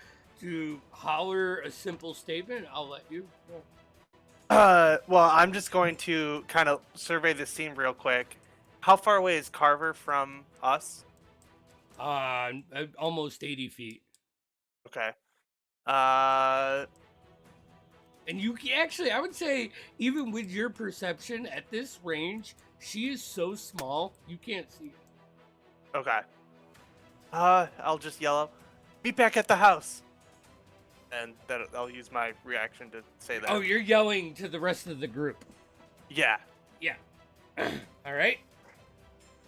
holler a simple statement, I'll let you. Well, I'm just going to kind of survey the scene real quick. How far away is Carver from us? Almost 80 feet. Okay. And you actually, I would say, even with your perception at this range, she is so small you can't see her. Okay. I'll just yell out, "Meet back at the house," and then I'll use my reaction to say that. Oh, you're yelling to the rest of the group. Yeah. Yeah. All right.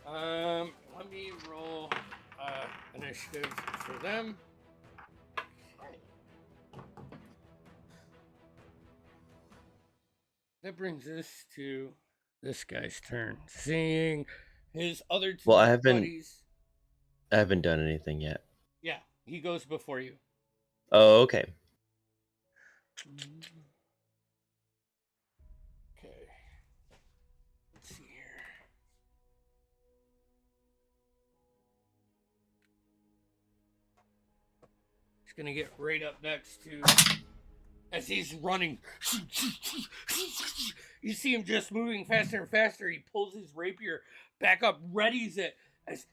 Let me roll initiative for them. That brings us to this guy's turn. Seeing his other two Well, I haven't- buddies. I haven't done anything yet. Yeah, he goes before you. Oh, okay. Okay. Let's see here. He's gonna get right up next to as he's running. You see him just moving faster and faster. He pulls his rapier back up, readies it as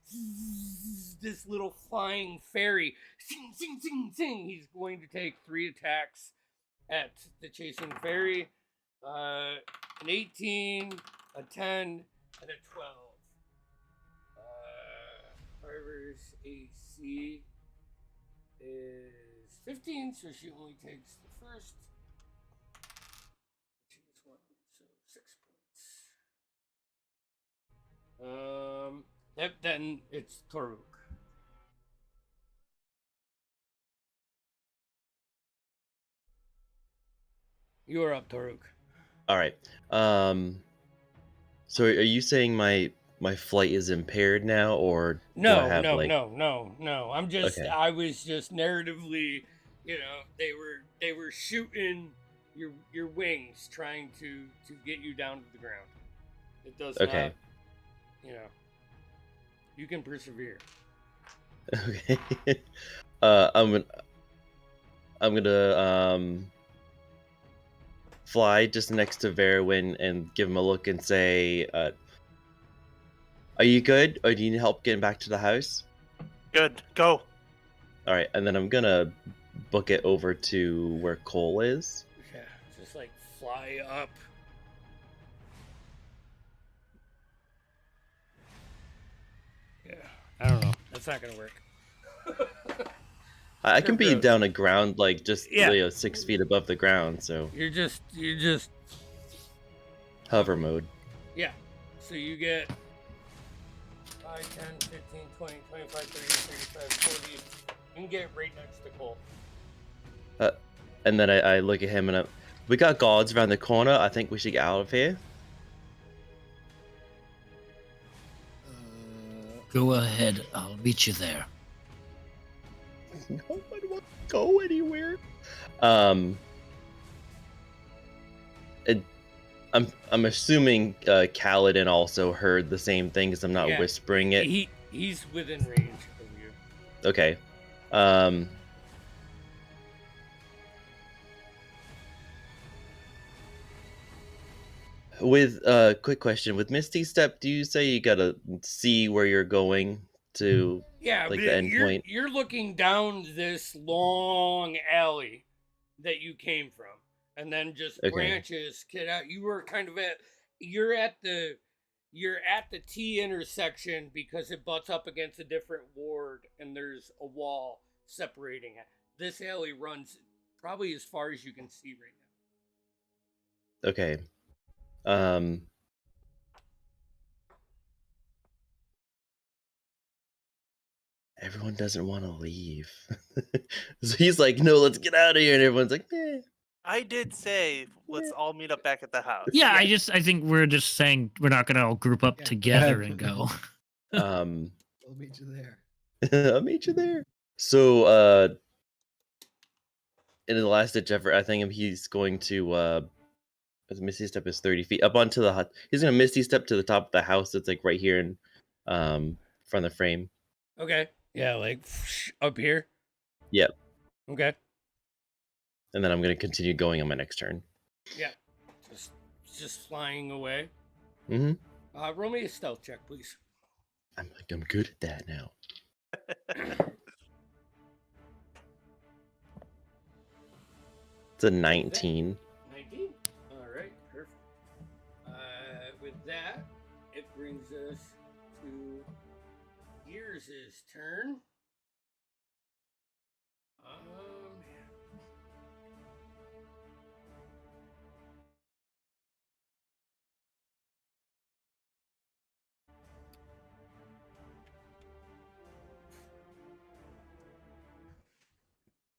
this little flying fairy. Sing, sing, sing, sing. He's going to take 3 attacks at the chasing fairy. An 18, a 10, and a 12. Carver's AC is 15, so she only takes the first. Which is 1, so 6 points. Then it's Toruk. You are up, Toruk. All right. So are you saying my flight is impaired now, or do I No. have, like... No. I'm just. Okay. I was just narratively. You know, they were shooting your wings, trying to get you down to the ground. It does Okay. not. You know, you can persevere. Okay. I'm gonna fly just next to Verwin and give him a look and say, "Are you good, or do you need help getting back to the house?" Good. Go. All right, and then I'm gonna book it over to where Cole is. Yeah, just like fly up. Yeah, I don't know. That's not gonna work. I can be Sure, bro. down the ground, like just Yeah. 6 feet above the ground, so You're just hover mode. yeah. So you get 5, 10, 15, 20, 25, 30, 35, 40. You can get right next to Cole. And then I look at him and we got guards around the corner. I think we should get out of here. Go ahead. I'll meet you there. Nobody wants to go anywhere. I'm assuming Kaladin also heard the same thing because I'm not Yeah. whispering it. He's within range of you. Okay. With quick question. With Misty Step, do you say you gotta see where you're going to, Yeah, like, but the end point? you're looking down this long alley that you came from, and then just Okay. branches get out. You were kind of at you're at the you're at the T intersection because it butts up against a different ward, and there's a wall separating it. This alley runs probably as far as you can see right now. Okay. Um. Everyone doesn't want to leave. So he's like, "No, let's get out of here," and everyone's like, "Eh." I did say let's all meet up back at the house. Yeah, I think we're just saying we're not gonna all group up Yeah, go together ahead. and go. Um, We'll meet you there. I'll meet you there. So, in the last ditch effort, I think he's going to his Misty Step is 30 feet up onto the hut. He's gonna Misty Step to the top of the house that's like right here in front of the frame. Okay. Yeah, like up here. Yep. Okay. And then I'm gonna continue going on my next turn. Yeah. Just flying away. Mm-hmm. Roll me a stealth check, please. I'm good at that now. It's a 19. 19. All right, perfect. With that, it brings us to Gears' turn.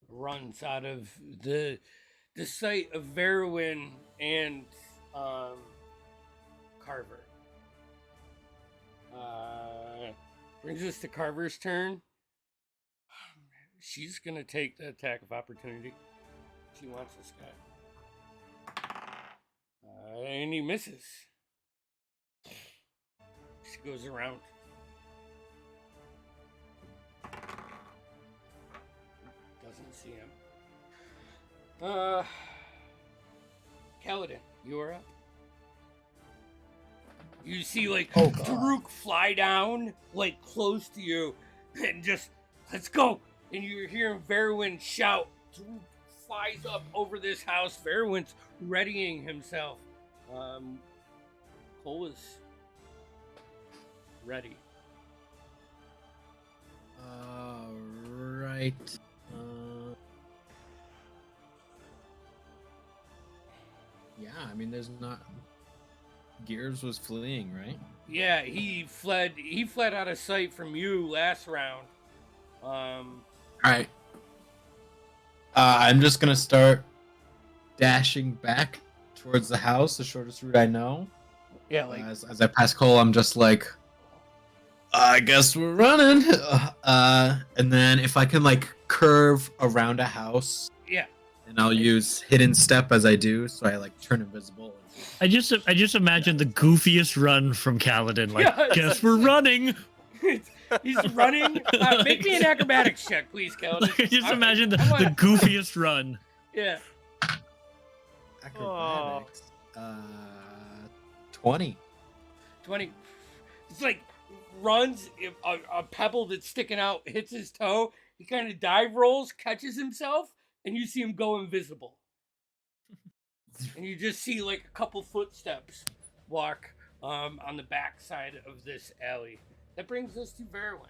Runs out of the sight of Verwin and Carver. Brings us to Carver's turn. She's gonna take the attack of opportunity. She wants this guy. And he misses. She goes around. Doesn't see him. Kaladin, you're up. You see, like, Oh, God. Daruk fly down, like, close to you, and just, let's go! And you're hearing Verwin shout. Daruk flies up over this house. Verwin's readying himself. Cole is ready. Right. Yeah, I mean, there's not. Gears was fleeing, right? Yeah, he fled out of sight from you last round. All right. I'm just gonna start dashing back towards the house, the shortest route I know. Yeah, like As I pass Cole, I'm just like, I guess we're running. And then if I can like curve around a house, yeah. and I'll use hidden step as I do, so I like turn invisible. I just imagine the goofiest run from Kaladin. Like, Yeah, guess we're running. He's running. Make me an acrobatics check, please, Kaladin. Like, I just imagine the I wanna- goofiest run. Yeah. Acrobatics. 20. 20. It's like runs, a pebble that's sticking out hits his toe. He kind of dive rolls, catches himself, and you see him go invisible. And you just see like a couple footsteps walk on the back side of this alley. That brings us to Verwin.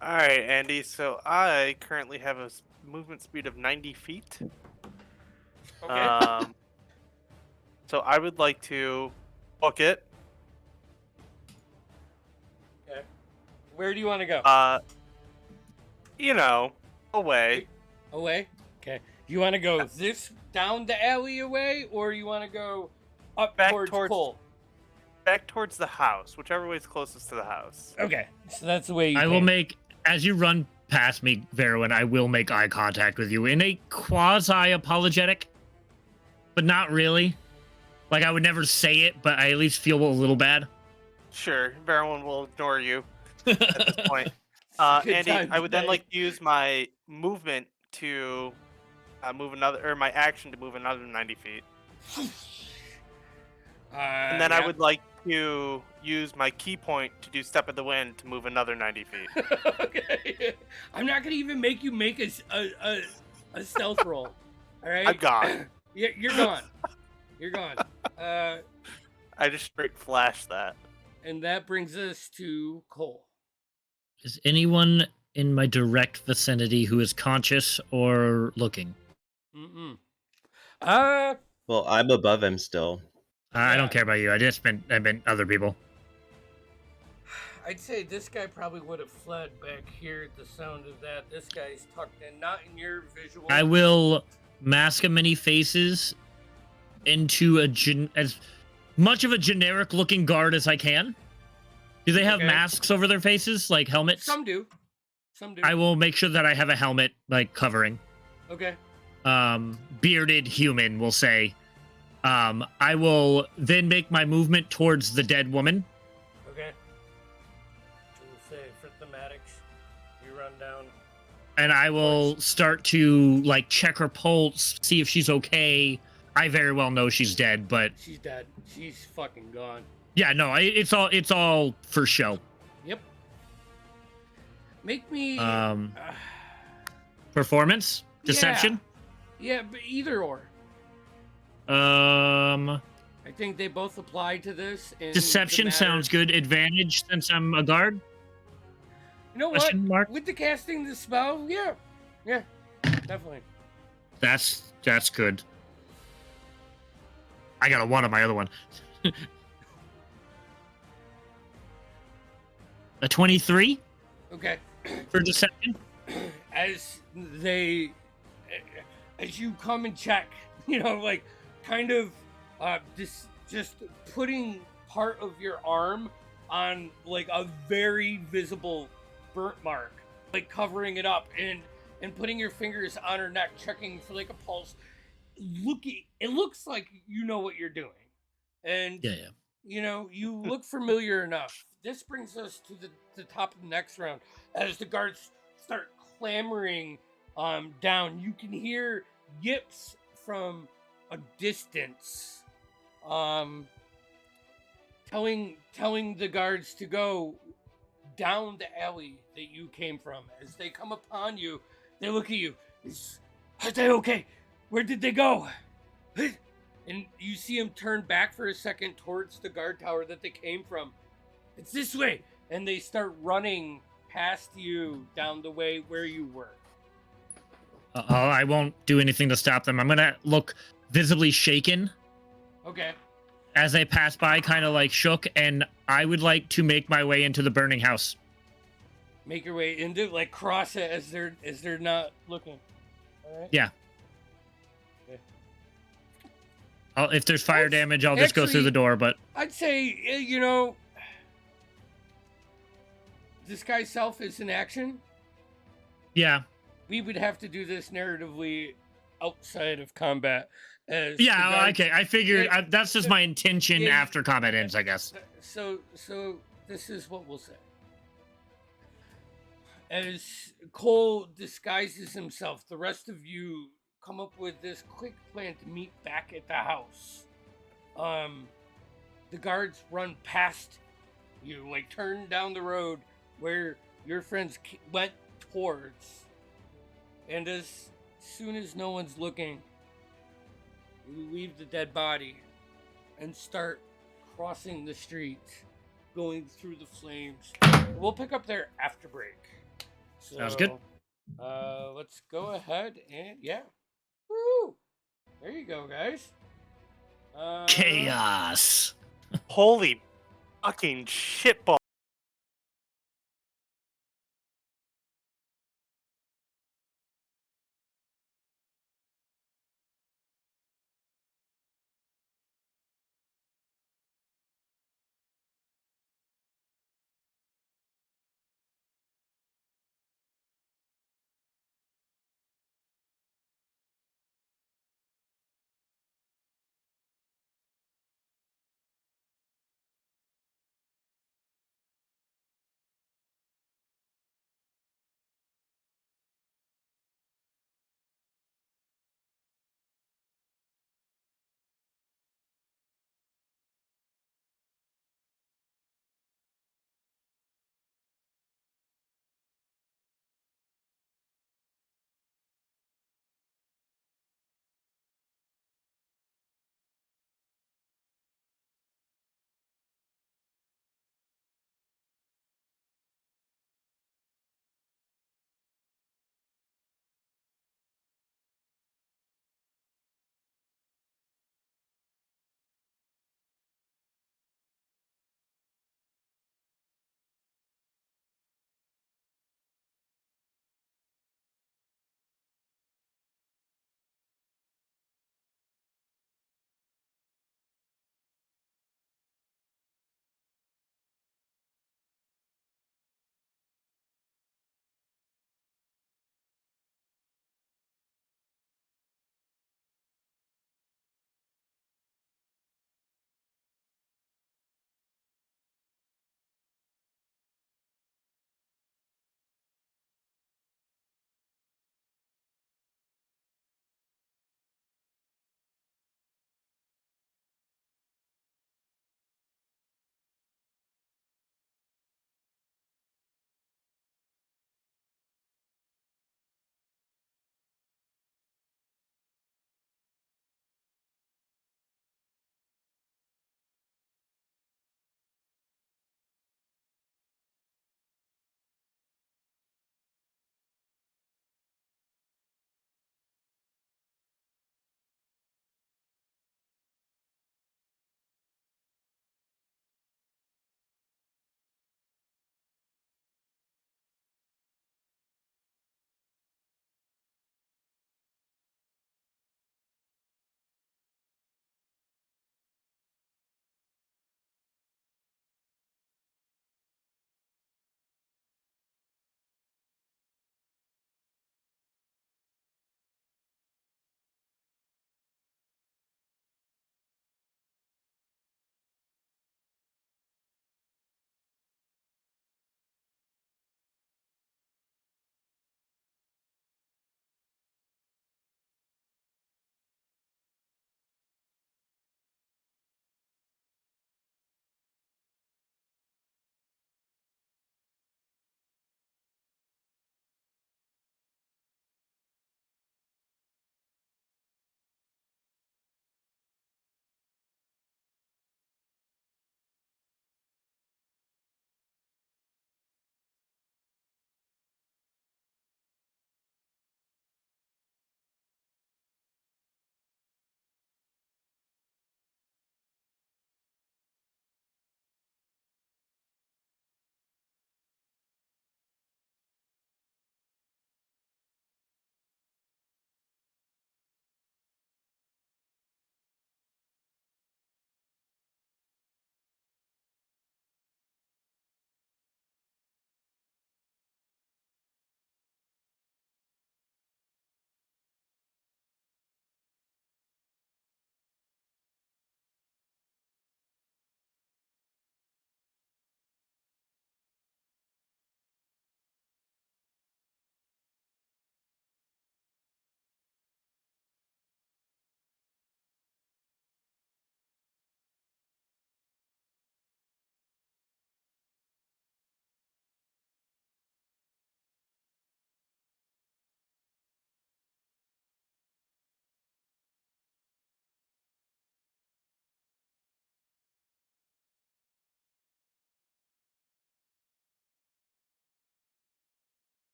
All right, Andy. So I currently have a movement speed of 90 feet. Okay. So I would like to book it. Okay. Where do you want to go? Away. Away? Okay. Do you want to go this down the alley away, or you want to go up Back towards Cole? Back towards the house, which way is closest to the house. Okay. So that's the way you I will came. make, as you run past me, Verwin, I will make eye contact with you in a quasi-apologetic, but not really. Like, I would never say it, but I at least feel a little bad. Sure, everyone will ignore you at this point. Good Andy, time I would then today. like to use my movement to move another, or my action to move another 90 feet. And then I yeah. would like to use my key point to do Step of the Wind to move another 90 feet. Okay. I'm not gonna even make you make a stealth roll. All right. I'm gone. You're gone. You're gone. I just straight flashed that. And that brings us to Cole. Is anyone in my direct vicinity who is conscious or looking? Mm-mm. Well, I'm above him still. I Yeah. don't care about you. I meant other people. I'd say this guy probably would have fled back here at the sound of that. This guy's tucked in, not in your visual. I will mask a many faces into as much of a generic looking guard as I can. Do they have Okay. masks over their faces, like helmets? Some do. Some do. I will make sure that I have a helmet, like covering. Okay. Bearded human, we'll say. I will then make my movement towards the dead woman. Okay. We'll say for thematics, you run down. And I will start to like check her pulse, see if she's okay. I very well know she's dead, but She's dead. She's fucking gone. yeah, no, it's all for show. Yep. Make me. Performance, deception. Yeah, but either or. Um, I think they both apply to this. In deception the matter- sounds good. Advantage since I'm a guard. You know what? Question mark. With the casting the spell, yeah, definitely. That's good. I got a 1 on my other one. A 23 Okay. for deception. As you come and check, like kind of just putting part of your arm on like a very visible burnt mark, like covering it up and putting your fingers on her neck, checking for like a pulse. It looks like you know what you're doing, and Yeah. you look familiar enough. This brings us to the top of the next round. As the guards start clamoring down, you can hear yips from a distance telling the guards to go down the alley that you came from. As they come upon you, they look at you. Are they okay? Where did they go? And you see them turn back for a second towards the guard tower that they came from. It's this way. And they start running past you down the way where you were. I won't do anything to stop them. I'm gonna look visibly shaken Okay. as I pass by, kind of like shook, and I would like to make my way into the burning house. Make your way into, like, cross it as they're not looking. All right. Yeah. Okay. If there's fire damage, I'll just go through Actually- the door. But I'd say, disguise self is in action. yeah, We would have to do this narratively outside of combat. As the yeah, guards- okay. I figured Yeah, that's just my intention yeah, after combat ends, I guess. So this is what we'll say. As Cole disguises himself, the rest of you come up with this quick plan to meet back at the house. The guards run past you, like turn down the road where your friends went towards. And as soon as no one's looking, you leave the dead body and start crossing the street, going through the flames. We'll pick up there after break. Sounds good. Let's go ahead and woo! There you go, guys. Chaos. Holy fucking shitball.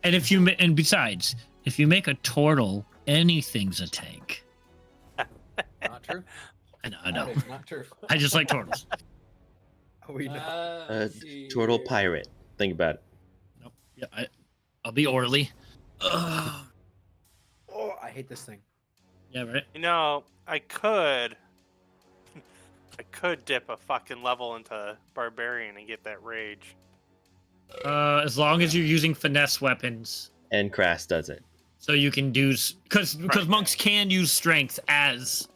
And and besides, if you make a turtle, anything's a tank. Not true. I know. That is not true. I just like turtles. We know. Let's see Turtle here. pirate. Think about it. Nope. Yeah, I'll be Orly. Ugh. Oh, I hate this thing. Yeah, right. You know, I could dip a fucking level into barbarian and get that rage. As long as you're using finesse weapons, And Crass does it. so you can do because Right. monks can use strength as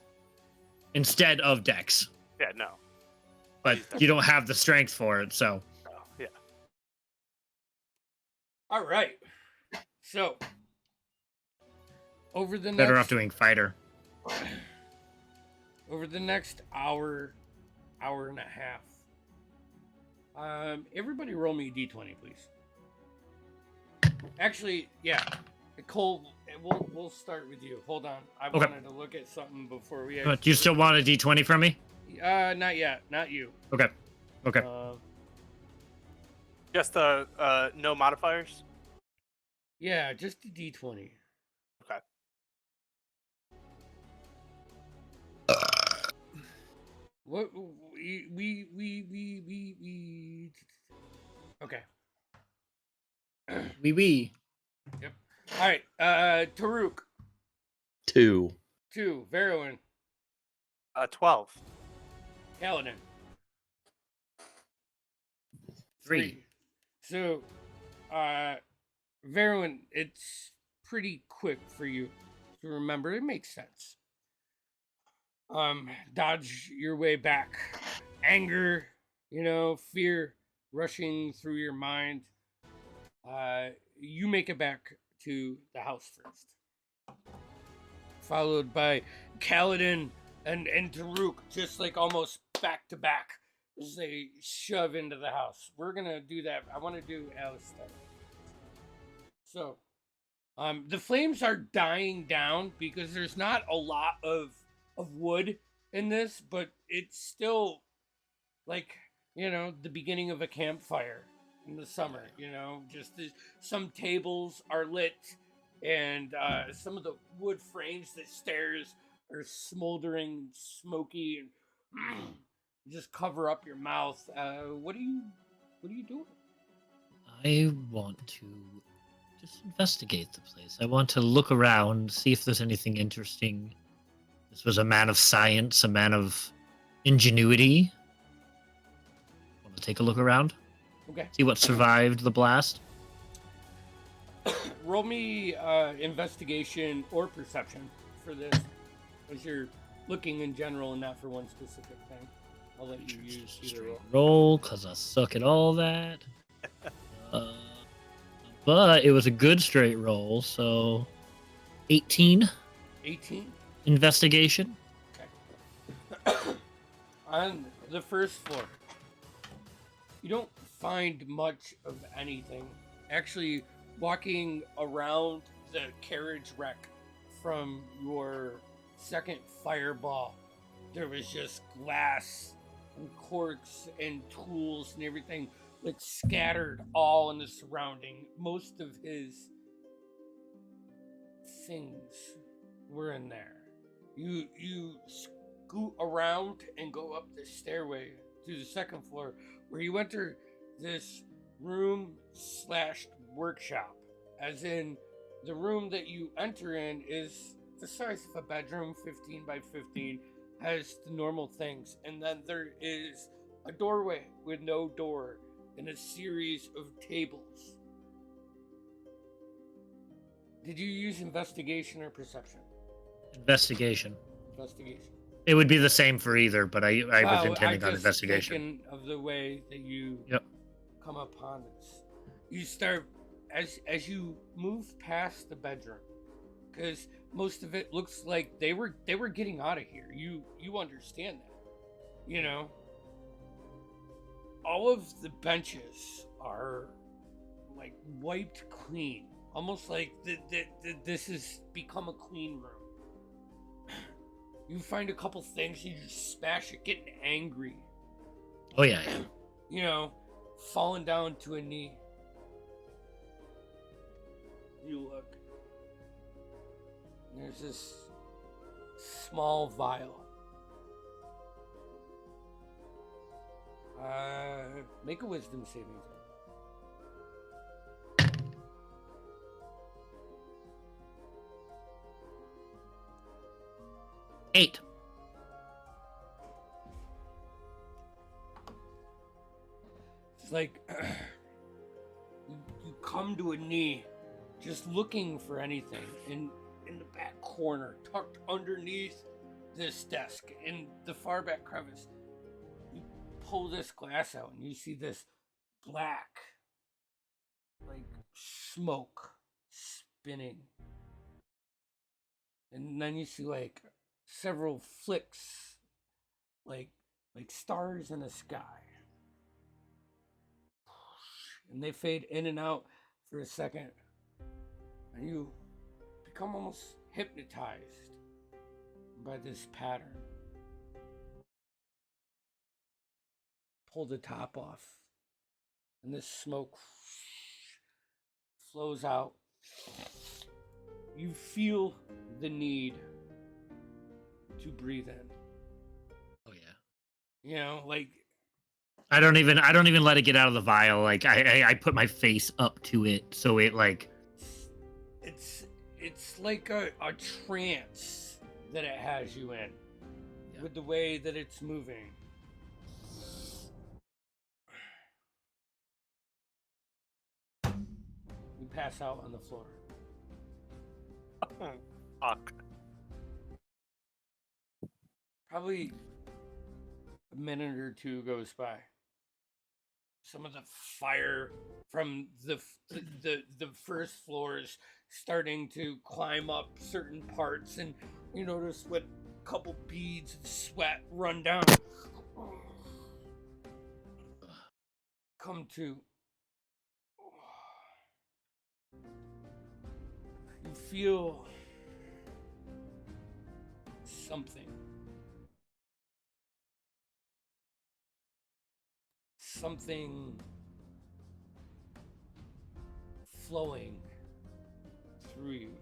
instead of dex, Yeah, no. but you don't have the strength for it. So No. Yeah. All right. So, over the better next off doing fighter. over the next hour and a half. Everybody roll me a d20, please. Actually, yeah. Cole, we'll start with you. Hold on. I Okay. wanted to look at something before we But do you still want a d20 from me? not yet. Not you. Okay. Okay. Just no modifiers. Yeah, just a d20. Okay. What we Okay. Wee. All right. Taruk, 2. 2. Veruin, 12. Kaladin, 3. So, Veruin, it's pretty quick for you to remember. It makes sense. Dodge your way back. Anger, fear rushing through your mind. You make it back to the house first. Followed by Kaladin and Taruk, just like almost back to back as they shove into the house. We're gonna do that. I want to do Alistair. So, the flames are dying down because there's not a lot of wood in this, but it's still like the beginning of a campfire in the summer. Some tables are lit, and some of the wood frames, the stairs are smoldering, smoky, and just cover up your mouth. What are you doing? I want to just investigate the place. I want to look around, see if there's anything interesting. This was a man of science, a man of ingenuity. Want to take a look around? Okay. See what survived the blast? Roll me investigation or perception for this, as you're looking in general and not for one specific thing. I'll let you use either roll. Roll, because I suck at all that. But it was a good straight roll, so 18 18. investigation. On the first floor, you don't find much of anything. Actually, walking around the carriage wreck from your second fireball, there was just glass and corks and tools and everything like scattered all in the surrounding. Most of his things were in there. You scoot around and go up the stairway to the second floor, where you enter this room/workshop. As in, the room that you enter in is the size of a bedroom, 15 by 15, has the normal things, and then there is a doorway with no door and a series of tables. Did you use investigation or perception? Investigation. Investigation. It would be the same for either, but I was Wow, intending I'm on just investigation. thinking of the way that you Yep. come upon this. You start as you move past the bedroom, because most of it looks like they were getting out of here. You understand that, all of the benches are like wiped clean, almost like this has become a clean room. You find a couple things, you just smash it, getting angry, Oh yeah. falling down to a knee. You look. There's this small vial. Make a wisdom saving throw. 8. It's like you come to a knee, just looking for anything in the back corner, tucked underneath this desk in the far back crevice. You pull this glass out and you see this black, like smoke spinning, and then you see like several flicks, like stars in the sky. And they fade in and out for a second, and you become almost hypnotized by this pattern. Pull the top off, and this smoke flows out. You feel the need to breathe in. Oh yeah. You know, like I don't even let it get out of the vial. Like I put my face up to it so it like it's like a trance that it has you in, Yeah. with the way that it's moving. You pass out on the floor. Fuck. Probably a minute or two goes by. Some of the fire from the first floors starting to climb up certain parts, and you notice what a couple beads of sweat run down. Come to. You feel something. Something flowing through you.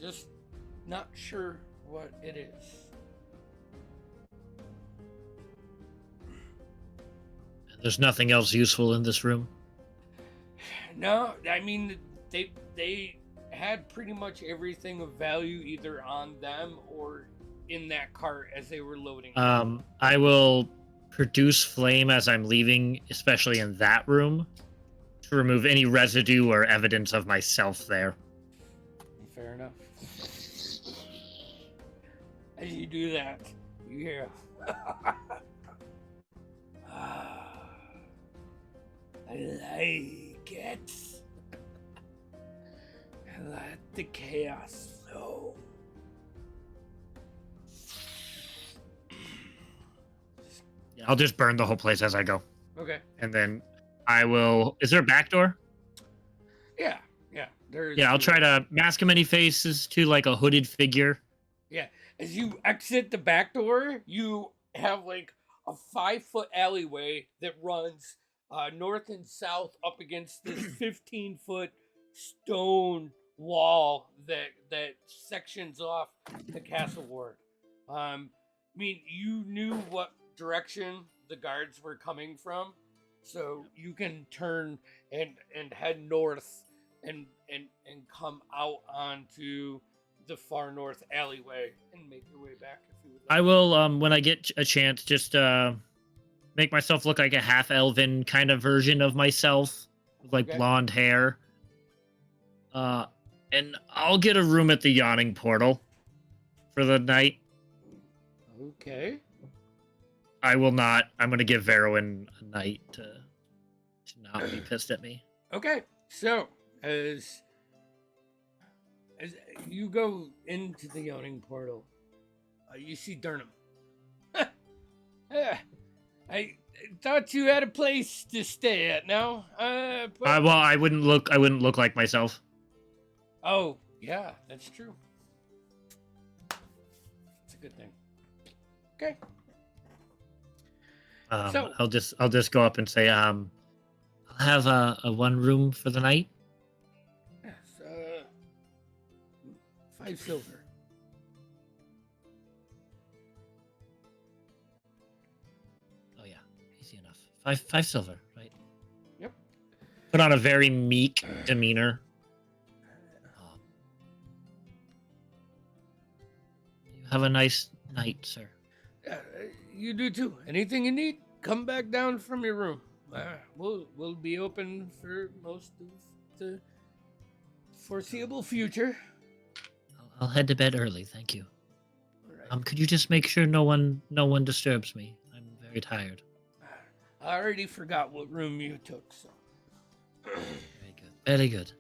Just not sure what it is. there's nothing else useful in this room. No, I mean they had pretty much everything of value either on them or in that cart as they were loading. I will produce flame as I'm leaving, especially in that room, to remove any residue or evidence of myself there. Fair enough. As you do that, you hear. I like it. I let the chaos flow. I'll just burn the whole place as I go. Okay. And then I will... Is there a back door? Yeah. There's. Yeah, I'll try to mask many faces to like a hooded figure. Yeah. As you exit the back door, you have like a 5-foot alleyway that runs north and south up against this 15-foot stone wall that sections off the castle ward. I mean, you knew what direction the guards were coming from, so you can turn and head north and come out onto the far north alleyway and make your way back if you would like. I will, when I get a chance, just make myself look like a half-elven kind of version of myself, with like Okay. blonde hair. And I'll get a room at the Yawning Portal for the night. Okay. I will not. I'm going to give Veroin a night to not be pissed at me. Okay. So as you go into the Yawning Portal, you see Durham. I thought you had a place to stay at now. But... Well, I wouldn't look like myself. Oh, yeah, that's true. It's a good thing. Okay. So- I'll just go up and say, I'll have a one room for the night. 5 silver. Oh yeah, easy enough. Five silver, right? Yep. Put on a very meek demeanor. You have a nice night, sir. You do too. Anything you need, come back down from your room. We'll be open for most of the foreseeable future. I'll head to bed early, thank you. All right. Could you just make sure no one disturbs me? I'm very tired. I already forgot what room you took, so. Very good. Very good.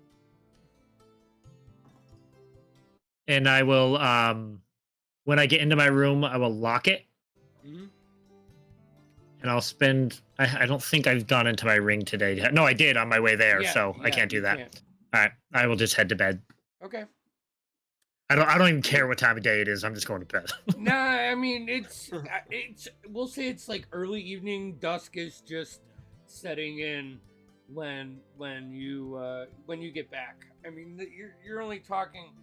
And I will, when I get into my room, I will lock it. Mm-hmm. And I'll spend. I don't think I've gone into my ring today. No, I did on my way there, so I can't do you that. can't. All right, I will just head to bed. Okay. I don't even care what time of day it is. I'm just going to bed. Nah, I mean it's we'll say it's like early evening. Dusk is just setting in when you get back. I mean you're only talking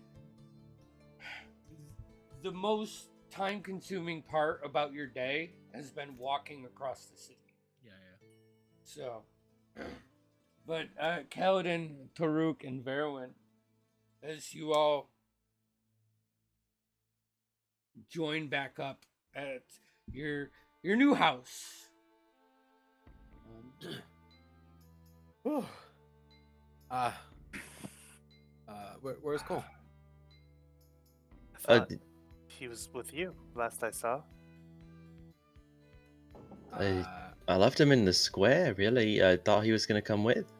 the most time consuming part about your day has been walking across the city. Yeah. So, but Kaladin, Taruk, and Verwin, as you all join back up at your new house. Whew. Where's Cole? I thought he was with you last I saw. I left him in the square, really. I thought he was going to come with.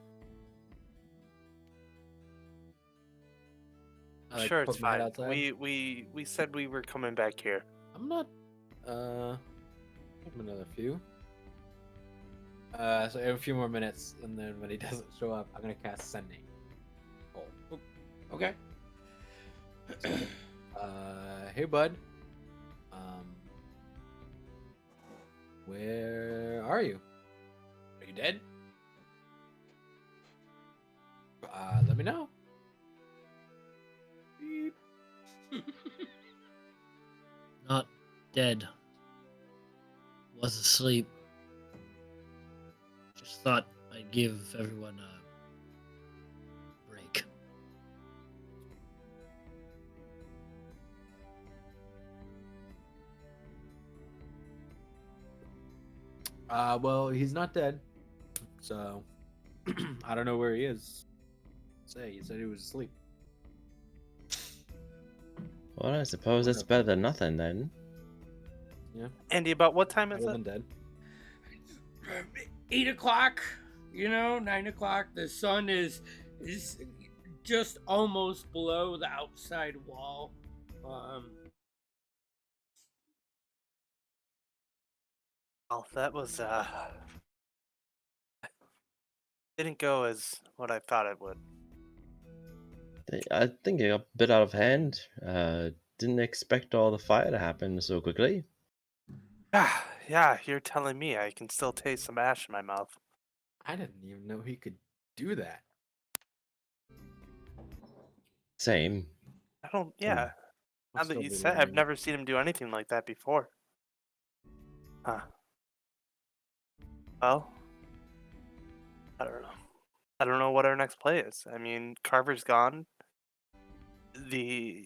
I, like, Sure, it's poke my head fine. outside. We said we were coming back here. I'm not. Give him another few. So in a few more minutes, and then when he doesn't show up, I'm gonna cast Sending. Cole. Okay. Hey, bud. Where are you? Are you dead? Let me know. Beep. Not dead. Was asleep. Just thought I'd give everyone a break. Well, he's not dead, so I don't know where he is. He said he was asleep. Well, I suppose that's better than nothing then. Andy, about what time is Better it? than dead. 8 o'clock, 9 o'clock. The sun is just almost below the outside wall. Oh, that was didn't go as what I thought it would. I think it got a bit out of hand. Didn't expect all the fire to happen so quickly. Yeah, you're telling me I can still taste some ash in my mouth. I didn't even know he could do that. Same. I don't. Yeah. I'll Now that still you be said, I've learning. never seen him do anything like that before. Huh. Well, I don't know. I don't know what our next play is. I mean, Carver's gone. The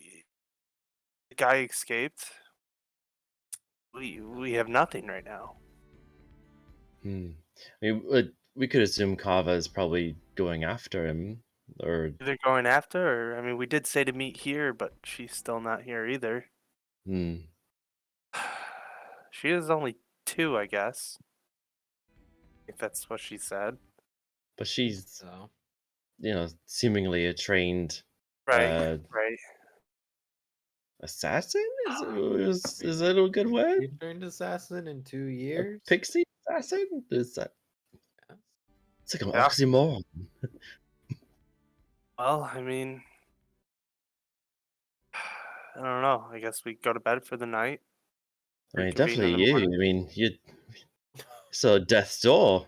guy escaped. We have nothing right now. I mean, we could assume Kava is probably going after him, or Either going after, or I mean, we did say to meet here, but she's still not here either. She is only 2, I guess. If that's what she said. but she's So seemingly a trained Right. Right. assassin. Is that a good word? you turned assassin in 2 A years. pixie assassin? Is that? It's like an Yeah. oxymoron. Well, I mean, I don't know. I guess we go to bed for the night. I mean, Reconvene definitely in the you. morning. I mean, you saw death's door.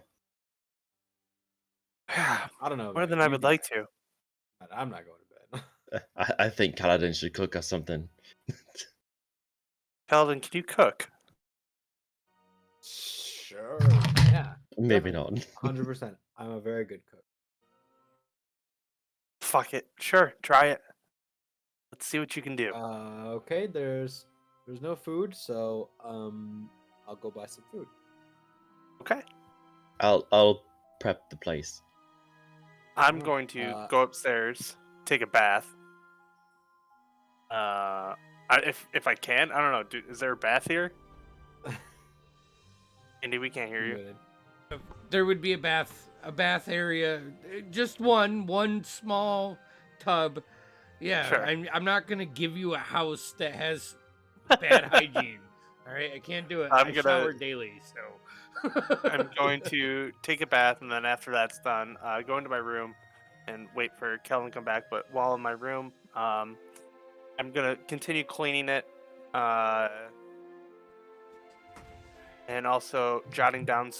Yeah, I don't know. more about than I you would like guys, to. but I'm not going to bed. I think Kaladin should cook us something. Paladin, can you cook? Sure. Yeah. Maybe Definitely. not. 100%. I'm a very good cook. Fuck it. Sure, try it. Let's see what you can do. Okay. There's no food, so I'll go buy some food. Okay. I'll prep the place. I'm Oh, going to go upstairs, take a bath. If I can, I don't know. Is there a bath here? Andy, we can't hear you. Good. There would be a bath area, just one small tub. Yeah, Sure. I'm not gonna give you a house that has bad hygiene. All right, I can't do it. I'm I gonna- shower daily, so. I'm going to take a bath, and then after that's done, go into my room and wait for Kelvin to come back. But while in my room, I'm gonna continue cleaning it, and also jotting down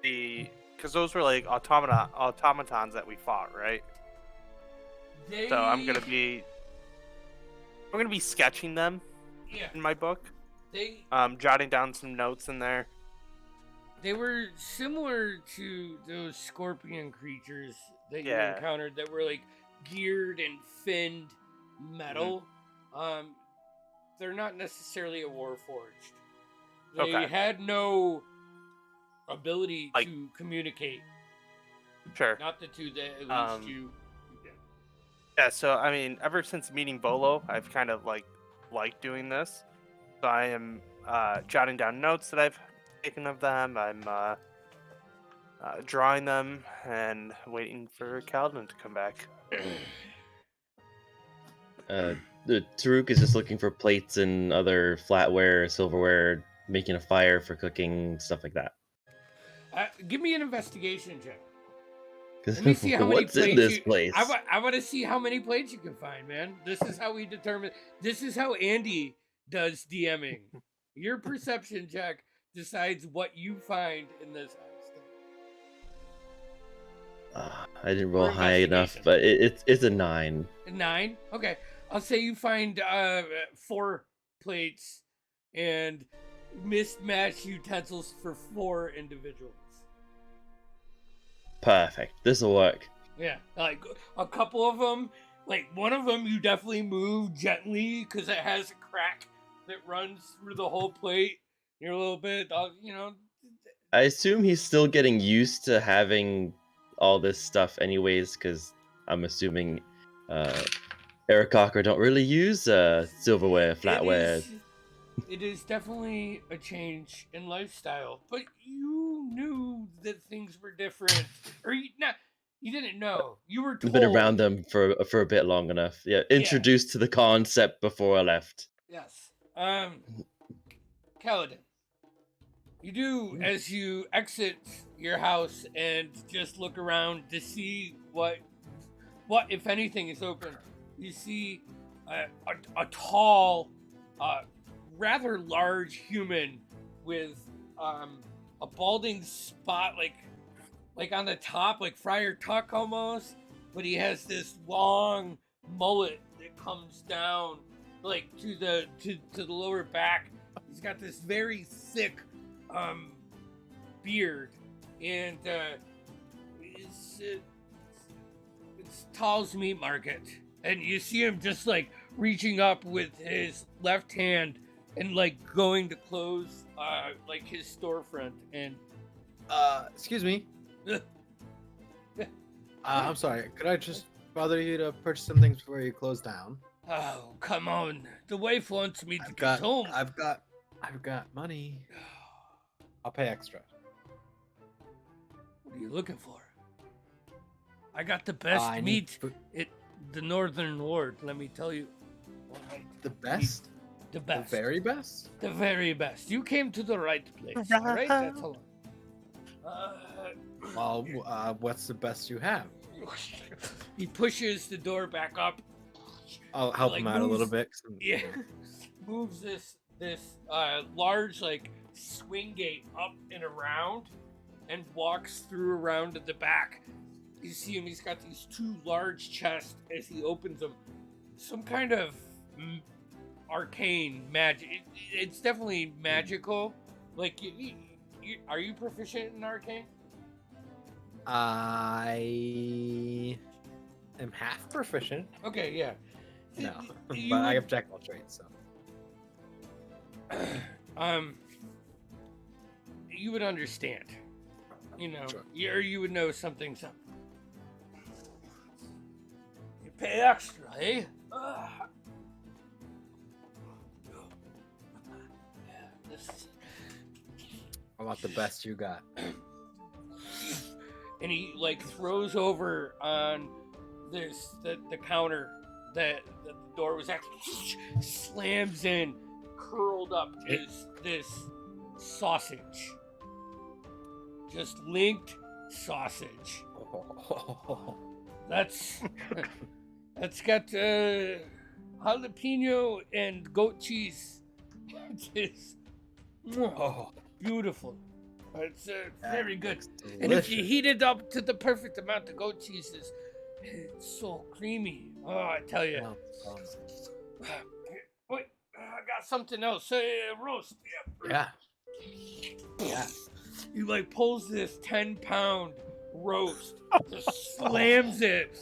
because those were like automatons that we fought, right? So I'm gonna be sketching them Yeah, in my book, they jotting down some notes in there. they were similar to those scorpion creatures that you Yeah. encountered that were like geared and finned metal. They're not necessarily a warforged. They Okay. had no ability Like- to communicate. Sure. Not the two that at least you did. Yeah, so I mean, ever since meeting Bolo, I've kind of liked doing this. So I am jotting down notes that I've taken of them. I'm drawing them and waiting for Kaladin to come back. The Taruk is just looking for plates and other flatware, silverware, making a fire for cooking, stuff like that. Give me an investigation check. 'Cause Let me see how many what's in plates this you- place? I want to see how many plates you can find, man. This is how we determine. This is how Andy does DMing. Your perception check decides what you find in this house. I didn't roll Or high enough, investigation. but it's a 9. 9. Okay, I'll say you find 4 plates and mismatched utensils for 4 individuals. Perfect. This will work. Yeah, like a couple of them, like one of them you definitely move gently because it has a crack that runs through the whole plate. You're a little bit, I assume he's still getting used to having all this stuff anyways, because I'm assuming Eric Cocker don't really use silverware, flatware. It is definitely a change in lifestyle, but you knew that things were different, or you didn't know. You were told. Been around them for a bit long enough. Yeah, introduced to the concept before I left. Yes. Kaladin, you do as you exit your house and just look around to see what if anything is open. You see a tall, rather large human with a balding spot like on the top, like Friar Tuck almost, but he has this long mullet that comes down like to the lower back. He's got this very thick beard, and it's Tall's Meat Market, and you see him just like reaching up with his left hand and like going to close like his storefront, and Excuse me. I'm sorry. Could I just bother you to purchase some things before you close down? oh come on, the wife wants me to I've get got, home. I've got money. I'll pay extra. What are you looking for? I got the best I need meat food. at the Northern Ward, let me tell you. The best? The best. The very best? The very best. You came to the right place. All right, that's all. Well, what's the best you have? He pushes the door back up. I'll help Like him out a little moves- bit. Yeah, moves this large like swing gate up and around, and walks through around to the back. You see him, he's got these two large chests as he opens them. Some kind of arcane magic. It's definitely magical. Like, are you proficient in arcane? I am half proficient. Okay, yeah. No, but You I would- have jack of all trades, so. You would understand. You know, Sure. you would know something's up. You pay extra, eh? Yeah, this is... I want the best you got. And he like throws over on the counter that the door was actually slams in, curled up is this sausage, just linked sausage. That's got jalapeno and goat cheese. It's Oh, beautiful. It's very good. looks And if you delicious. heat it up to the perfect amount, the goat cheese is it's so creamy. Oh, I tell you. Wow. Wait, I got something else. Roast. Yeah. Yeah. He like pulls this 10-pound roast, just slams it.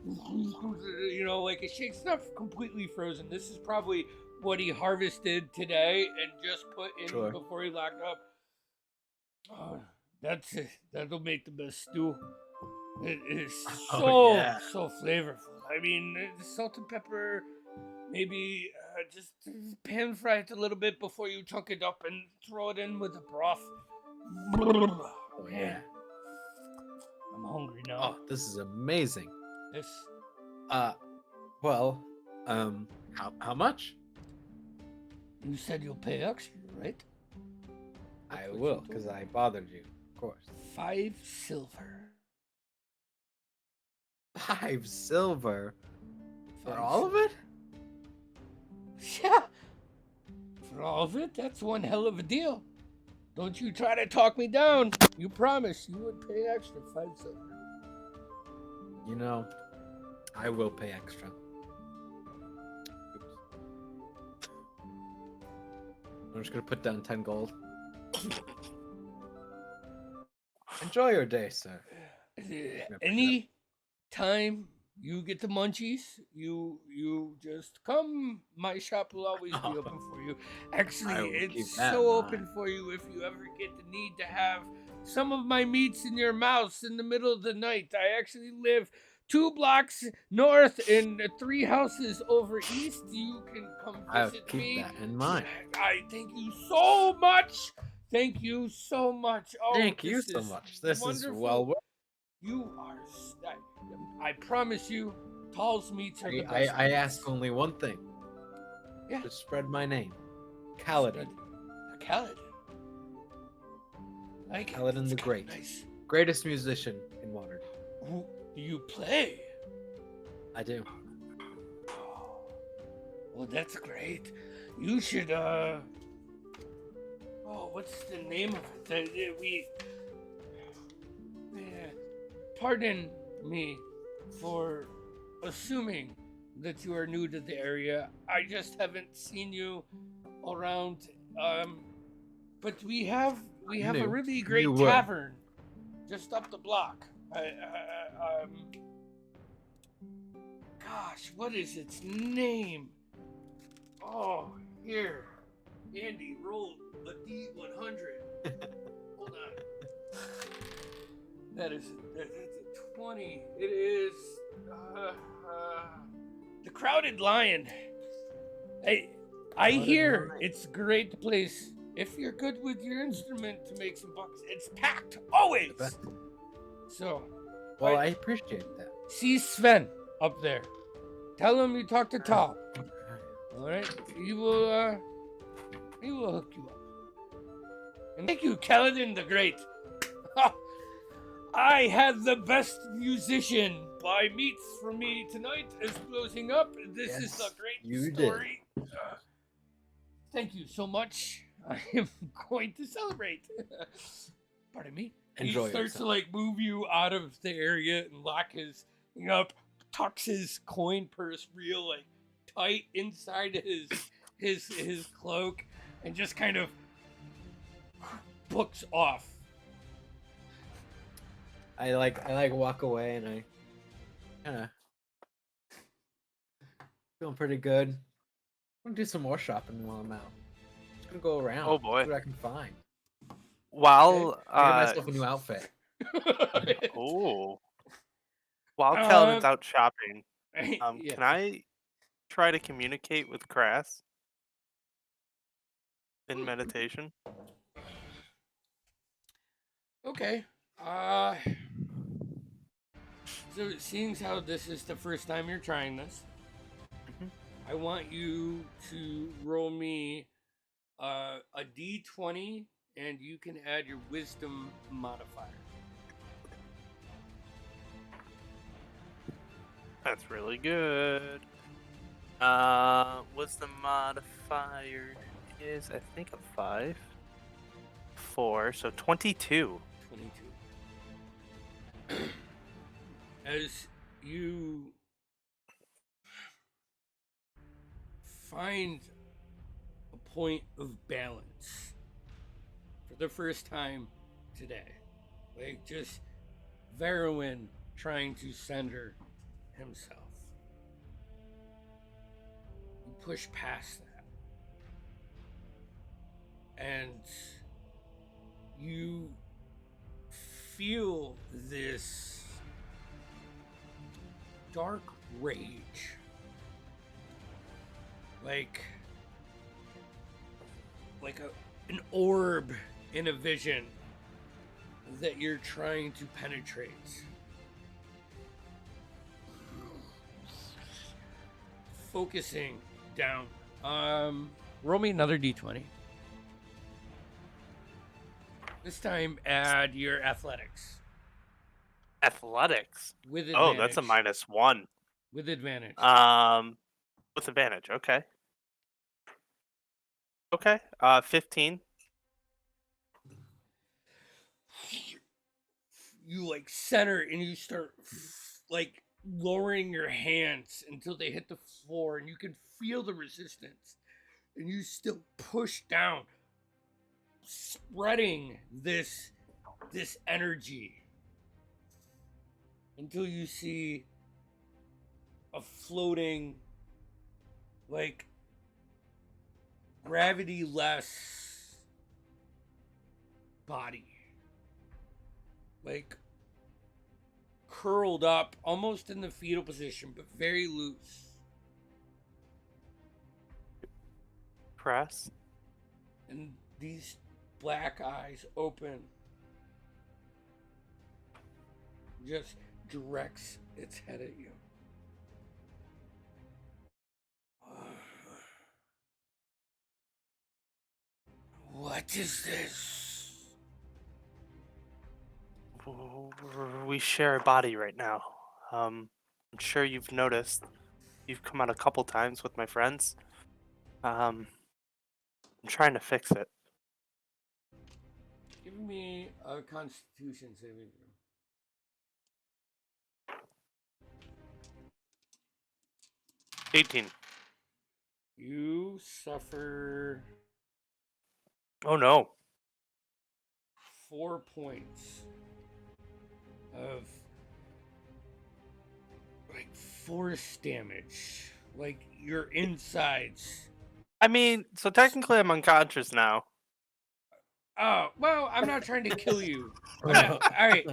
You know, like it's not completely frozen. This is probably what he harvested today and just put in Sure. before he locked up. Oh, that's it. That'll make the best stew. It is Oh, yeah. so flavorful. I mean, the salt and pepper, maybe just pan fry it a little bit before you chunk it up and throw it in with the broth. Oh, yeah. Man, I'm hungry now. Oh, this is amazing. This Well, how much? you said you'll pay extra, right? I what you will, told because me. I bothered you, of course. 5 silver. 5 silver for 5 all of it? Yeah. For all of it, that's one hell of a deal. Don't you try to talk me down. You promised you would pay extra 5 silver. You know, I will pay extra. Oops. I'm just gonna put down 10 gold. Enjoy your day, sir. Any time you get the munchies, you just come. My shop will always be open for you. Actually, I will keep it's that so in open mind. for you if you ever get the need to have some of my meats in your mouth in the middle of the night. I actually live 2 blocks north and 3 houses over east. You can come I'll visit keep me. that in mind. I thank you so much. Thank you so much. Oh, Thank you this so is much. This is wonderful. well worth. You are. I promise you, Tall's meats are the I best. ask only one thing. Yeah. To spread my name. Kaladin. Kaladin. Like it. Kaladin the It's kinda Great. Nice. Greatest musician in Waterdeep. Who do you play? I do. Well, that's great. You should. Oh, what's the name of it? We. Pardon me for assuming that you are new to the area. I just haven't seen you around. But we have a New. really great New what? tavern just up the block. Gosh, what is its name? Oh, here. Andy, roll a D100. Hold on. That's a 20. It is the Crowded Lion. I Crowded hear Lion. it's a great place if you're good with your instrument to make some bucks. It's packed always. best. So, Well, I appreciate that. see Sven up there. Tell him you talked to Tal. All right, he will hook you up. And thank you, Kaladin the Great. I had the best musician buy meats for me tonight is closing up. This is a Yes, great you did. story. Thank you so much. I am going to celebrate. Pardon me. Enjoy he starts yourself. to like move you out of the area and lock his thing up, tucks his coin purse real like tight inside his cloak, and just kind of books off. I like walk away and I kind of feeling pretty good. I'm gonna do some more shopping while I'm out. Just gonna go around. Oh, boy. See what I can find. While I get myself a new outfit. oh, while Kaladin's out shopping, Yeah. can I try to communicate with Crass in meditation? Okay. So seeing how this is the first time you're trying this, Mhm. I want you to roll me a d20, and you can add your wisdom modifier. That's really good. What's the modifier? Is I think a 5, 4, so 22. 22. As you find a point of balance for the first time today, like just Veruin trying to center himself, you push past that, and you feel this dark rage, like an orb in a vision that you're trying to penetrate. Focusing down. Roll me another d20. This time add your athletics Athletics. with advantage. Oh, that's a -1. With advantage. With advantage. Okay. Okay. 15. You like center and you start like lowering your hands until they hit the floor, and you can feel the resistance, and you still push down, spreading this energy until you see a floating, like, gravity-less body, like curled up almost in the fetal position, but very loose. Press. And these black eyes open, just directs its head at you. What is this? We share a body right now. I'm sure you've noticed. You've come out a couple times with my friends. I'm trying to fix it. Give me a Constitution saving throw. 18. You suffer Oh no. 4 points of like force damage. Like your insides. I mean, so technically I'm unconscious now. Oh, well, I'm not trying to kill you. All right.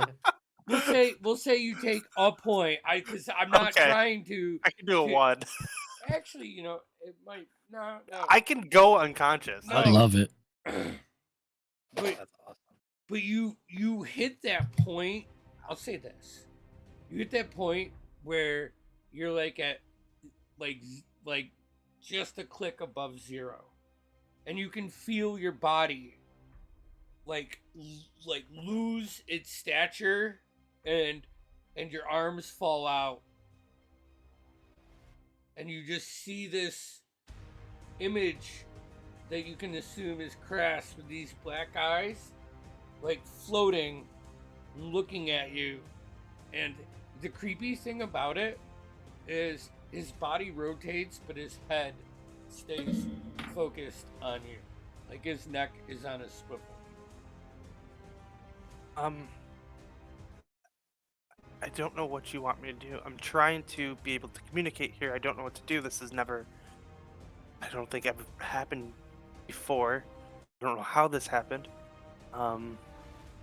We'll say you take a point. Because I'm not Okay. trying to. I can do a 1. Actually, it might. No. I can go unconscious. No. I love it. But That's awesome. But you hit that point. I'll say this: you hit that point where you're like at like just a click above 0, and you can feel your body like lose its stature, and your arms fall out, and you just see this image that you can assume is Crass with these black eyes, like floating looking at you, and the creepy thing about it is his body rotates, but his head stays focused on you. Like his neck is on a swivel. I don't know what you want me to do. I'm trying to be able to communicate here. I don't know what to do. This has never, I don't think ever happened before. I don't know how this happened. I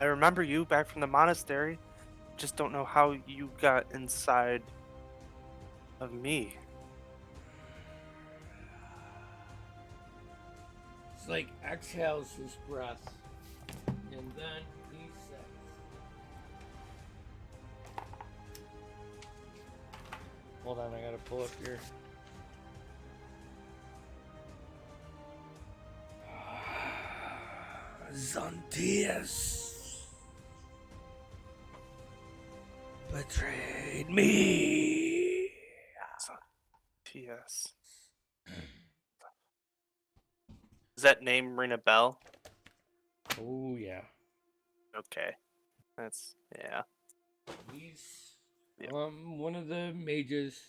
remember you back from the monastery. Just don't know how you got inside of me. It's like exhales his breath, and then he says, hold on, I gotta pull up your. Xanthias betrayed me. Yes. Does that name ring a bell? Oh yeah, Okay. That's, yeah. he's Yeah. one of the mages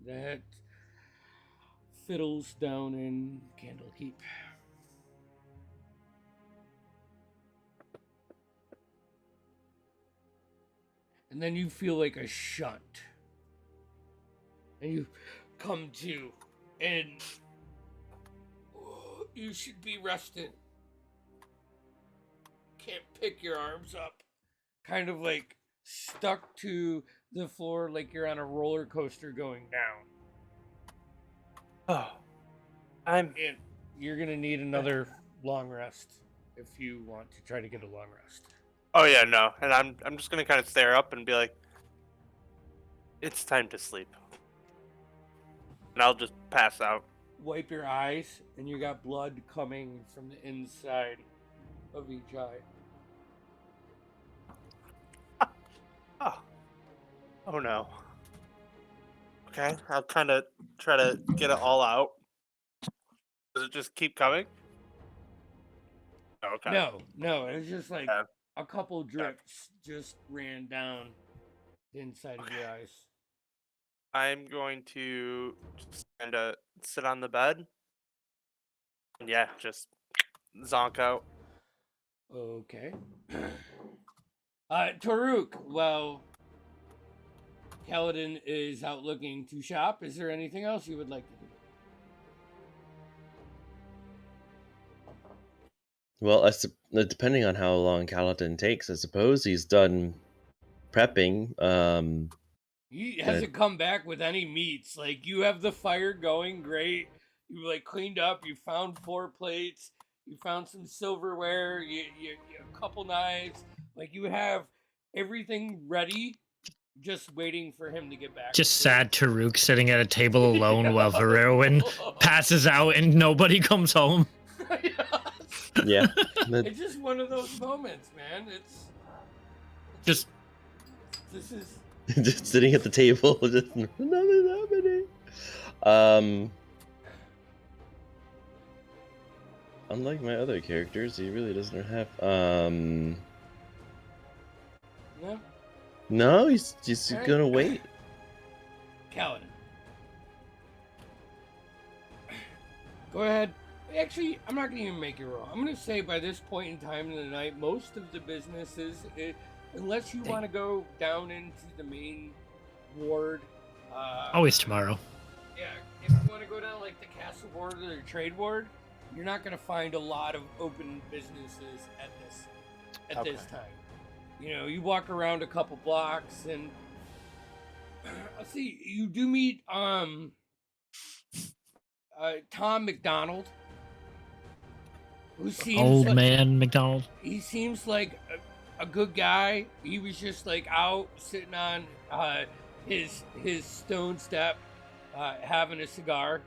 that fiddles down in Candlekeep. And then you feel like a shunt. And you come to, and you should be rested. Can't pick your arms up. Kind of like stuck to the floor like you're on a roller coaster going down. Oh. I'm And you're going to need another long rest if you want to try to get a long rest. Oh yeah, no. And I'm just gonna kind of stare up and be like, it's time to sleep. And I'll just pass out. Wipe your eyes, and you got blood coming from the inside of each eye. Oh. Oh no. Okay, I'll kind of try to get it all out. Does it just keep coming? Okay. No, it was just like Yeah. a couple drips just ran down the inside of your eyes. I'm going to just kind of sit on the bed. And yeah, just zonk out. Okay. Taruk, well, Kaladin is out looking to shop. Is there anything else you would like to do? Well, depending on how long Kaladin takes, I suppose he's done prepping. He hasn't come back with any meats. Like, you have the fire going great. You like cleaned up. You found 4 plates. You found some silverware. You a couple knives. Like, you have everything ready, just waiting for him to get back. Just sad Taruk sitting at a table alone while Heroin passes out and nobody comes home. Yeah, It's just one of those moments, man. It's Just this is just sitting at the table, just nothing's happening. Unlike my other characters, he really doesn't have. yeah. No, he's just Alright. gonna wait. Kaladin. Go ahead. Actually, I'm not going to even make you roll. I'm going to say by this point in time in the night, most of the businesses, unless you want to go down into the main ward. always tomorrow. Yeah, if you want to go down like the castle ward or the trade ward, you're not going to find a lot of open businesses at this time. You know, you walk around a couple blocks and let's see, you do meet Tom McDonald, who seems Old like, man McDonald. he seems like a good guy. He was just like out sitting on his stone step, having a cigar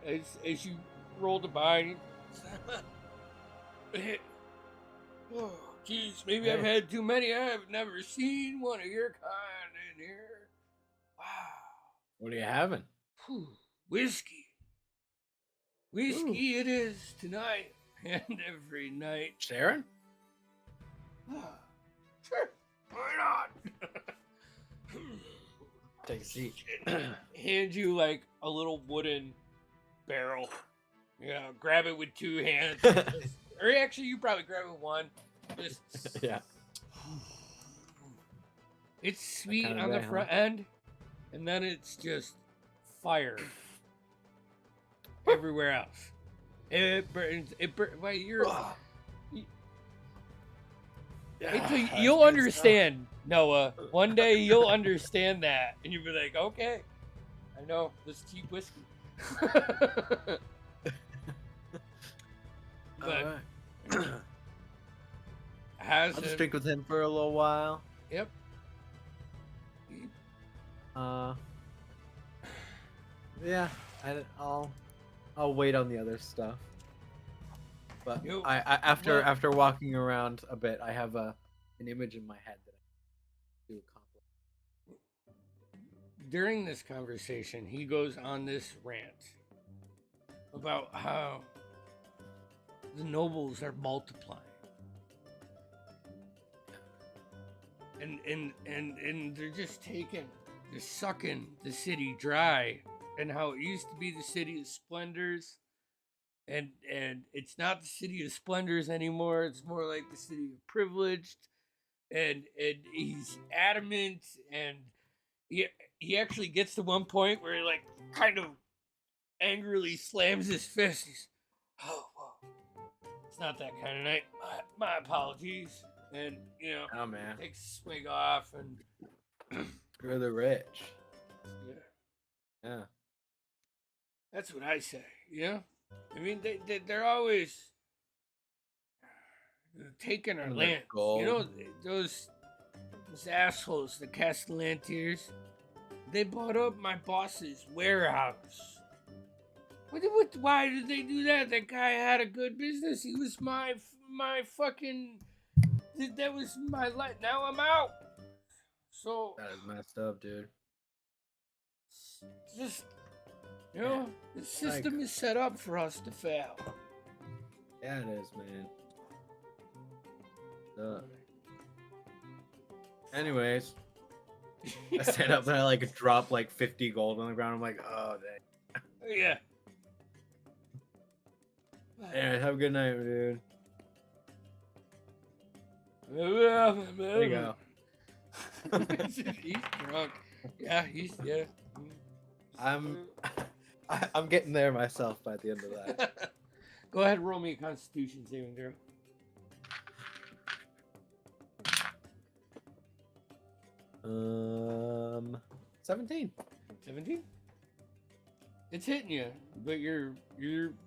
as you rolled by. Oh, geez, maybe I've had too many. I've never seen one of your kind in here. Wow. What are you having? Whew, whiskey. Whiskey it is tonight and every night. Sharon? Sure. Right on. Take a seat. Hand you like a little wooden barrel. Yeah, grab it with 2 hands. Or actually, you probably grab it with one. Just Yeah. It's sweet kinda on the way, huh? front end, and then it's just fire everywhere else. It burns. Wait, you're. You'll understand, Noah. One day you'll understand that, and you'll be like, "Okay, I know this cheap whiskey." But I'll just drink with him for a little while. Yep. Yeah, I'll wait on the other stuff. But You- I after walking around a bit, I have an image in my head that I do accomplish. During this conversation, he goes on this rant about how the nobles are multiplying. And they're just sucking the city dry, and how it used to be the city of splendors, and it's not the city of splendors anymore. It's more like the city of privileged, and he's adamant, and he actually gets to one point where he like kind of angrily slams his fist. He's, oh well, it's not that kind of night. My apologies. And Oh man, takes a swig off, and you're the rich. yeah, Yeah. that's what I say. I mean, they're always taking our And the land. gold. Those assholes, the Castellantiers, they bought up my boss's warehouse. Why did they do that? That guy had a good business. He was my fucking. That was my life. Now I'm out. So That is messed up, dude. just the system is set up for us to fail. Yeah, it is, man. Anyways, I stand up and I like drop like 50 gold on the ground. I'm like, oh dang. Yeah. Anyways, have a good night, dude. There you go. He's drunk. Yeah, yeah. I'm getting there myself by the end of that. Go ahead, roll me a Constitution saving throw. Um, 17. 17. It's hitting you, but you're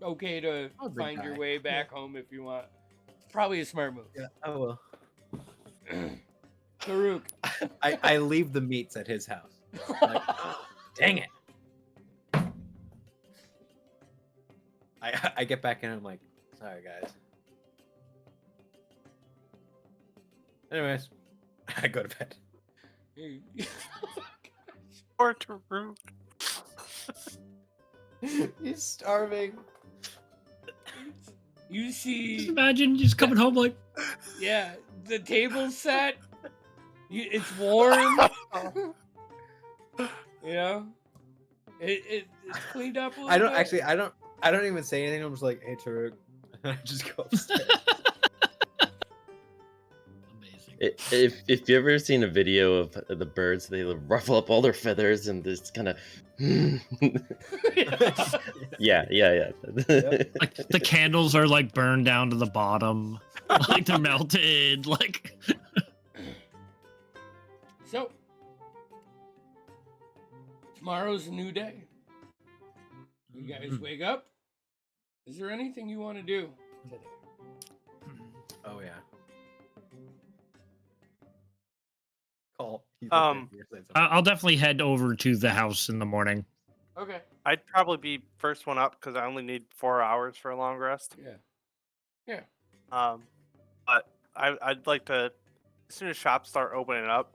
okay to I'll be find your back. way back home if you want. It's probably a smart move. Yeah, I will. Karuk. I leave the meats at his house. Like, dang it. I get back in and I'm like, sorry guys. Anyways, I go to bed. Poor Taruk. He's starving. You Just see, imagine just coming home like, yeah, the table's set. It's warm. It's cleaned up a little I don't bit. actually. I don't even say anything. I'm just like, hey Taruk. I just go upstairs. amazing. If you ever seen a video of the birds, they ruffle up all their feathers and this kind of. Yeah. Like the candles are like burned down to the bottom, like they're melted. Like So, tomorrow's a new day. You guys wake up. Is there anything you want to do today? Oh yeah. Call. He's Um, you're saying something. I'll definitely head over to the house in the morning. Okay. I'd probably be first one up because I only need 4 hours for a long rest. Yeah. But I'd like to, as soon as shops start opening up,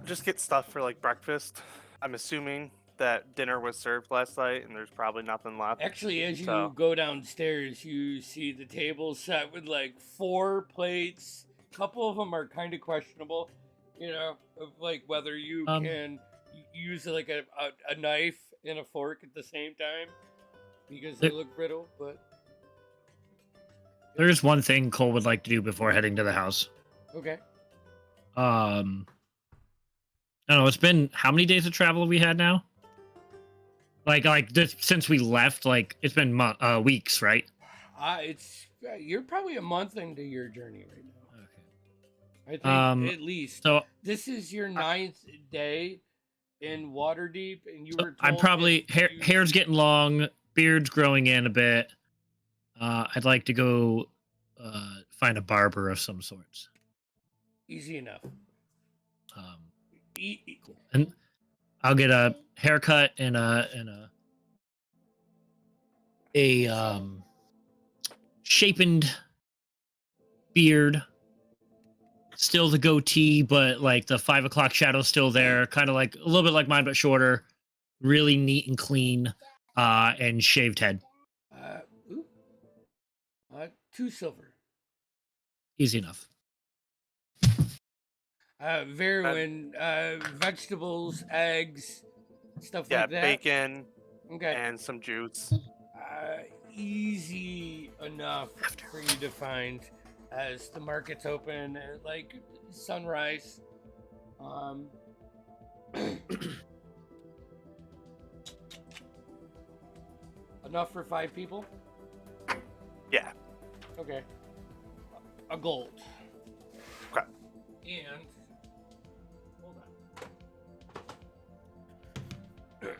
just get stuff for like breakfast. I'm assuming that dinner was served last night and there's probably nothing left. Actually, as you So- go downstairs, you see the table set with like 4 plates couple of them are kind of questionable, you know, of like whether you can use like a knife and a fork at the same time because they look brittle. But There's one thing Cole would like to do before heading to the house. okay, I don't know. It's been how many days of travel have we had now? Like this, since we left, like it's been weeks, right? you're probably a month into your journey right now. Okay. I think at least. So This is your 9th day in Waterdeep, and you were told I'm probably hair's getting long, beard's growing in a bit. I'd like to go find a barber of some sorts. easy enough. Cool. And I'll get a haircut and a shapened beard. Still the goatee, but like the 5 o'clock shadow's still there. Kind of like a little bit like mine, but shorter. Really neat and clean. And shaved head. 2 silver. Easy enough. Veruin, vegetables, eggs, stuff Yeah, like that. bacon Okay. and some juice. Easy enough for you to find as the market's open at like sunrise. Enough for 5 people? Yeah. Okay. A gold. Okay. And hold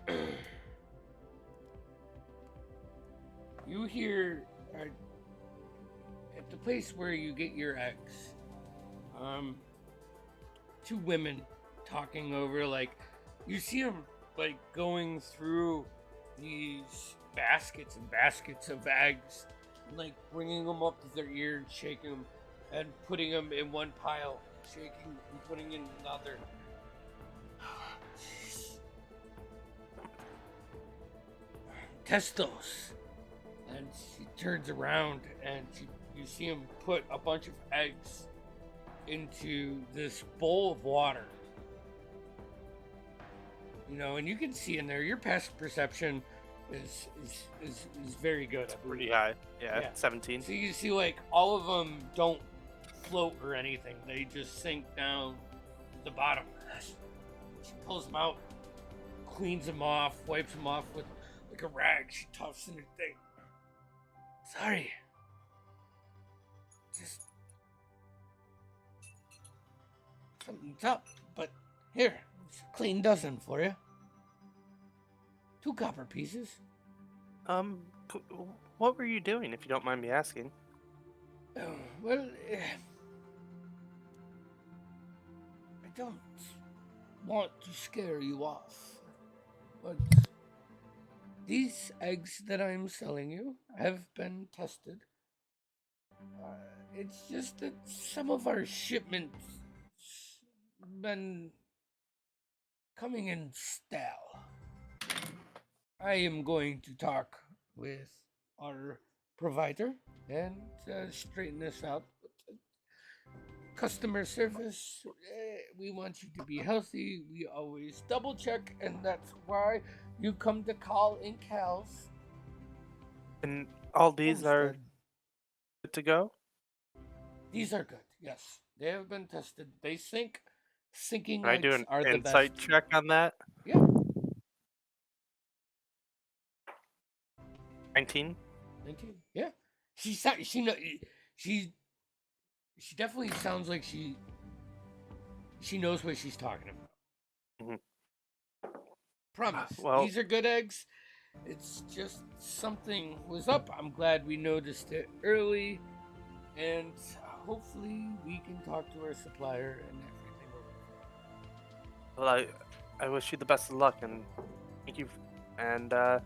on. You hear at the place where you get your eggs, 2 women talking over, like, you see them like going through these baskets and baskets of eggs, and like bringing them up to their ear and shaking them and putting them in one pile, shaking and putting in another. Testos. And she turns around and you see him put a bunch of eggs into this bowl of water. You know, and you can see in there, your past perception is very good. Pretty high. Yeah, Yeah. 17. So you see, like, all of them don't float or anything. They just sink down to the bottom. She pulls them out, cleans them off, wipes them off with like a rag. She toughs in her thing. Sorry. Just something's up, but here, it's a clean dozen for you. 2 copper pieces. What were you doing, if you don't mind me asking? Well, I don't want to scare you off, but these eggs that I'm selling you have been tested. It's just that some of our shipments been coming in stale. I am going to talk with our provider and straighten this out. Customer service, we want you to be healthy. We always double check, and that's why you come to call in cows. And all these are Homestead. good to go? These are good, yes. They have been tested. They sink. Sinking Can I do eggs an are the insight best. check on that? Yeah. 19? 19. Yeah. She definitely sounds like she knows what she's talking about. Mhm. Promise. Well- These are good eggs. It's just something was up. I'm glad we noticed it early, and hopefully we can talk to our supplier and everything will work. Well, I wish you the best of luck, and thank you. And I'll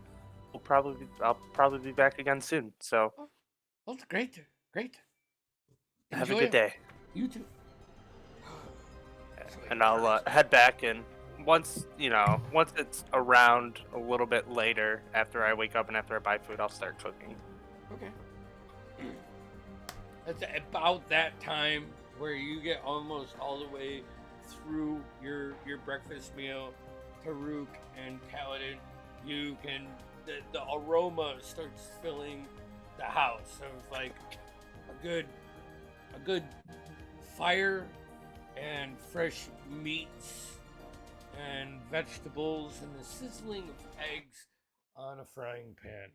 probably be back again soon. So Well, great. Great. have a Enjoy good it. day. You too. And I'll head back, and once it's around a little bit later, after I wake up and after I buy food, I'll start cooking. Okay. At about that time, where you get almost all the way through your breakfast meal, Taruk and Kaladin, you can the aroma starts filling the house of like a good fire and fresh meats and vegetables and the sizzling of eggs on a frying pan.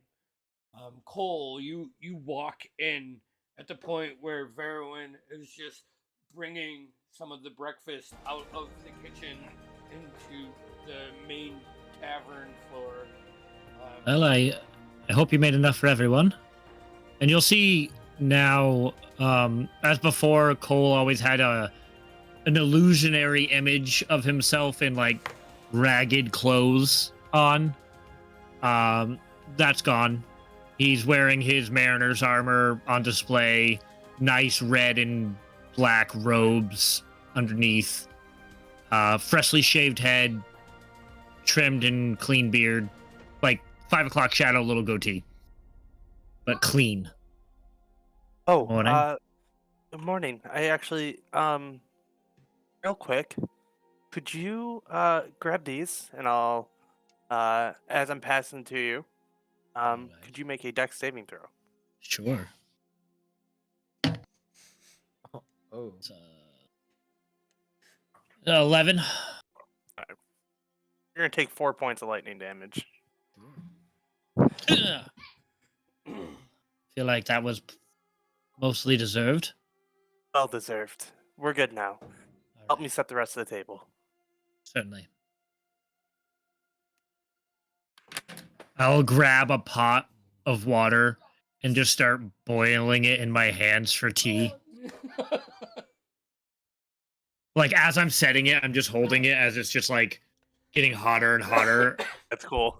Cole, you walk in at the point where Verwin is just bringing some of the breakfast out of the kitchen into the main tavern floor. Well, I hope you made enough for everyone. And you'll see now, as before, Cole always had an illusionary image of himself in like ragged clothes on. That's gone. He's wearing his mariner's armor on display, nice red and black robes underneath, freshly shaved head, trimmed and clean beard, like 5 o'clock shadow, little goatee, but clean. Oh, Morning. good morning. I actually, real quick, could you grab these and I'll, as I'm passing to you, Alright. could you make a dex saving throw? Sure. Oh. It's, 11. You're gonna take 4 points of lightning damage. Feel like that was mostly deserved. Well deserved. We're good now. Help me set the rest of the table. Certainly. I'll grab a pot of water and just start boiling it in my hands for tea. Like, as I'm setting it, I'm just holding it as it's just like getting hotter and hotter. That's cool.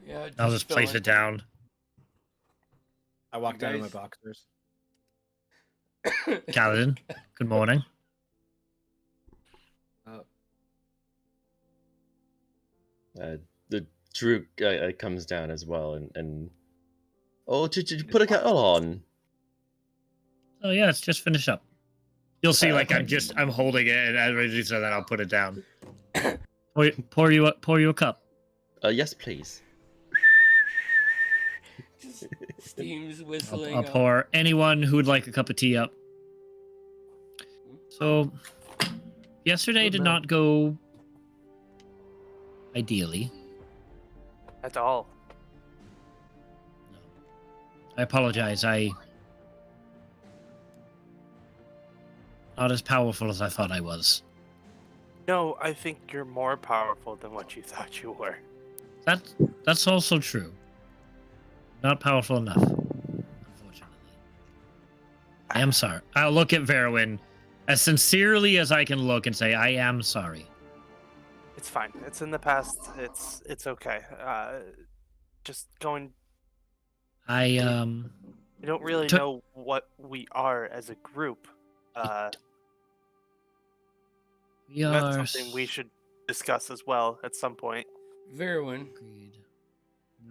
Yeah, I'll just place filling. it down. I walked down in my Guys- boxers. Kaladin, good morning. The Drew comes down as well, and oh, did you put a kettle on? Oh yeah, it's just finished up. You'll see, like I'm holding it, and as I so that I'll put it down. Pour you a cup. Yes, please. Just steams whistling. I'll pour anyone who would like a cup of tea up. So, yesterday Good did man. not go ideally. That's all. I apologize. Not as powerful as I thought I was. No, I think you're more powerful than what you thought you were. That's also true. Not powerful enough, unfortunately. I am sorry. I'll look at Verwin as sincerely as I can look and say, I am sorry. It's fine. It's in the past. It's okay. Just going. I We don't really To- know what we are as a group. we That's are something we should discuss as well at some point. Verwin, agreed.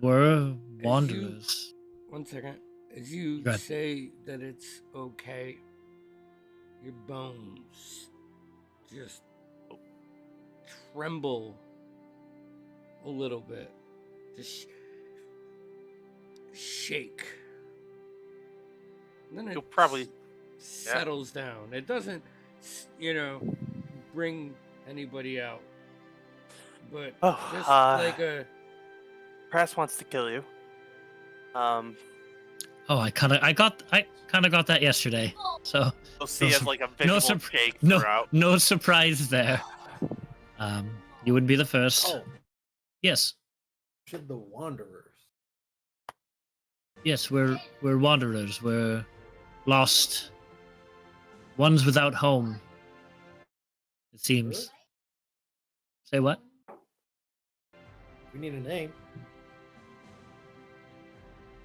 We're wanderers. one second. As you Go ahead. say that it's okay, your bones just tremble a little bit. Just shake. And then You'll it probably- settles down. It doesn't, bring anybody out. But Oh, just like a Brass wants to kill you. Oh, I kind of got that yesterday. So You'll see as like a visual shake no, throughout. no surprise there. You would be the first. Oh, Yes, should the Wanderers. yes, we're wanderers. We're lost. Ones without home. It seems. Really? Say what? We need a name.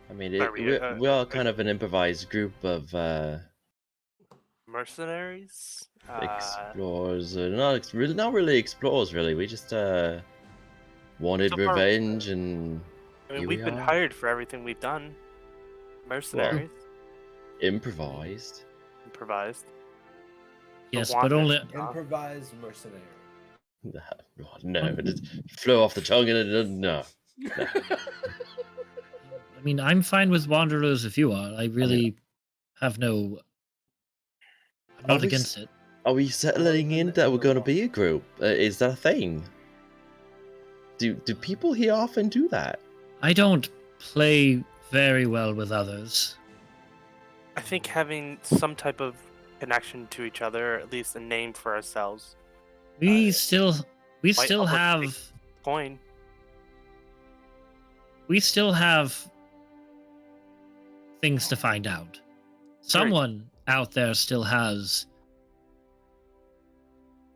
I mean, Are we, we're all kind of an improvised group of Mercenaries? explorers. Not really explorers, really. We just wanted So far- revenge, and I mean, here we've we been are. hired for everything we've done. Mercenaries. improvised. improvised. Yes, Wander- but only Improvised mercenary. No, it just flew off the tongue and no. I mean, I'm fine with wanderers if you are. I really have no. I'm not Obvious- against it. Are we settling in that we're going to be a group? Is that a thing? Do people here often do that? I don't play very well with others. I think having some type of connection to each other, or at least a name for ourselves. We Uh, still might still almost have make- Coin. we still have things to find out. Someone out there still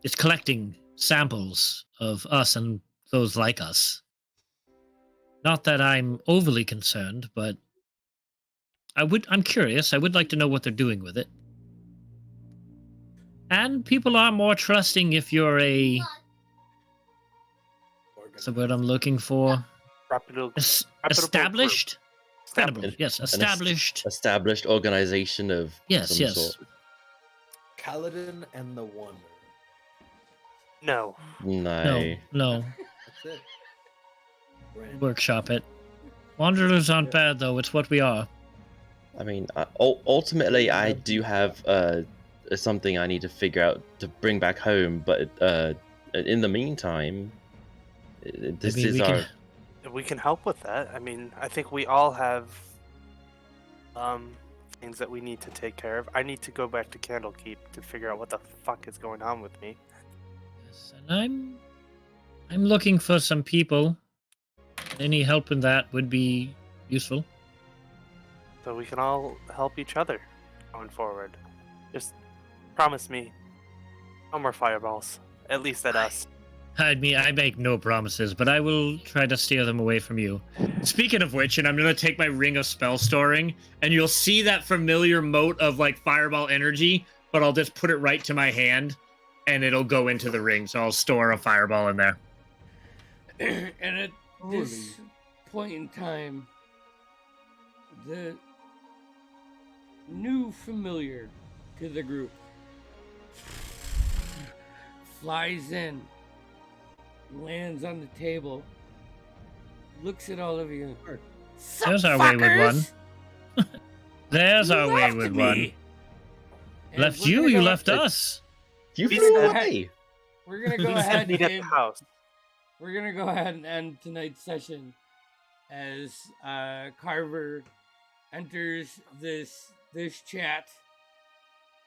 is collecting samples of us and those like us. Not that I'm overly concerned, but I'm curious. I would like to know what they're doing with it. And people are more trusting if you're what's the word I'm looking for? Reputable. Established? Credible. Established. Yes, established. Established organization of Yes, some yes. sort. Kaladin and the Wanderer. No. No. No. That's it. Brand. Workshop it. Wanderers aren't bad, though. It's what we are. I mean, ultimately, I do have something I need to figure out to bring back home, but in the meantime, this Maybe is we our. can- We can help with that. I mean, I think we all have things that we need to take care of. I need to go back to Candlekeep to figure out what the fuck is going on with me. Yes, and I'm looking for some people. Any help in that would be useful. So we can all help each other going forward. Just promise me no more fireballs. At least at us. I mean, I make no promises, but I will try to steer them away from you. Speaking of which, and I'm going to take my ring of spell storing, and you'll see that familiar mote of like fireball energy, but I'll just put it right to my hand, and it'll go into the ring. So I'll store a fireball in there. And at this point in time, the new familiar to the group flies in, lands on the table, looks at all of you. "Sup, There's our wayward fuckers? one. There's You our left wayward me." one. And Left we're you, gonna you go- left us. You We flew said- away. We're gonna go We said ahead meet at the and house. we're gonna go ahead and end tonight's session as Carver enters this chat,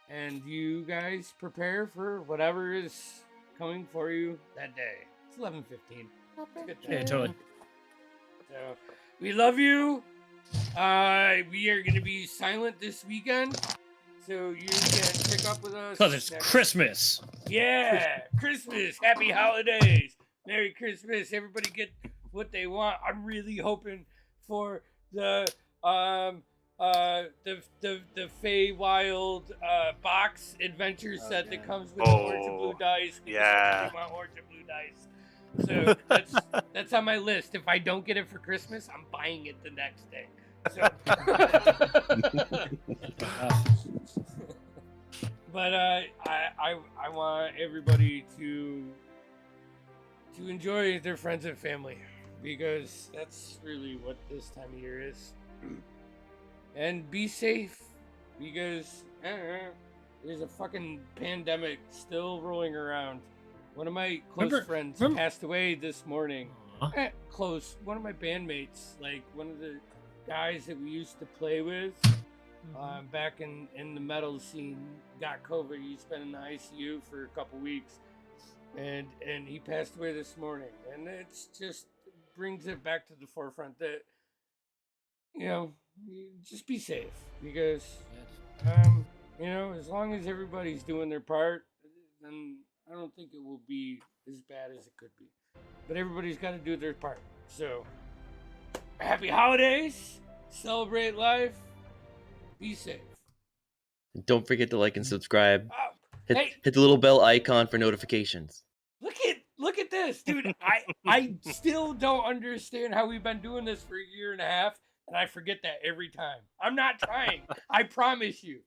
and you guys prepare for whatever is coming for you that day. It's 11:15. Yeah, totally. So we love you. We are gonna be silent this weekend, so you can pick up with us. Because it's next- Christmas. Yeah, Christmas. Happy holidays. Merry Christmas. Everybody get what they want. I'm really hoping for the Feywild box adventure set that comes with orange and blue dice. because yeah. everybody want orange and blue dice. So that's on my list. If I don't get it for Christmas, I'm buying it the next day. So But I want everybody to enjoy their friends and family, because that's really what this time of year is. And be safe, because there's a fucking pandemic still rolling around. One of my close friends passed away this morning. Aw. Close. One of my bandmates, like one of the guys that we used to play with. Back in the metal scene, got COVID. He's been in the ICU for a couple weeks, and he passed away this morning. And it's just brings it back to the forefront that, you know, just be safe, because you know, as long as everybody's doing their part, then I don't think it will be as bad as it could be. But everybody's got to do their part. So happy holidays, celebrate life. Be safe. Don't forget to like and subscribe. Oh, Hit, hey. hit the little bell icon for notifications. Look at this, dude. I still don't understand how we've been doing this for a year and a half. And I forget that every time. I'm not trying. I promise you.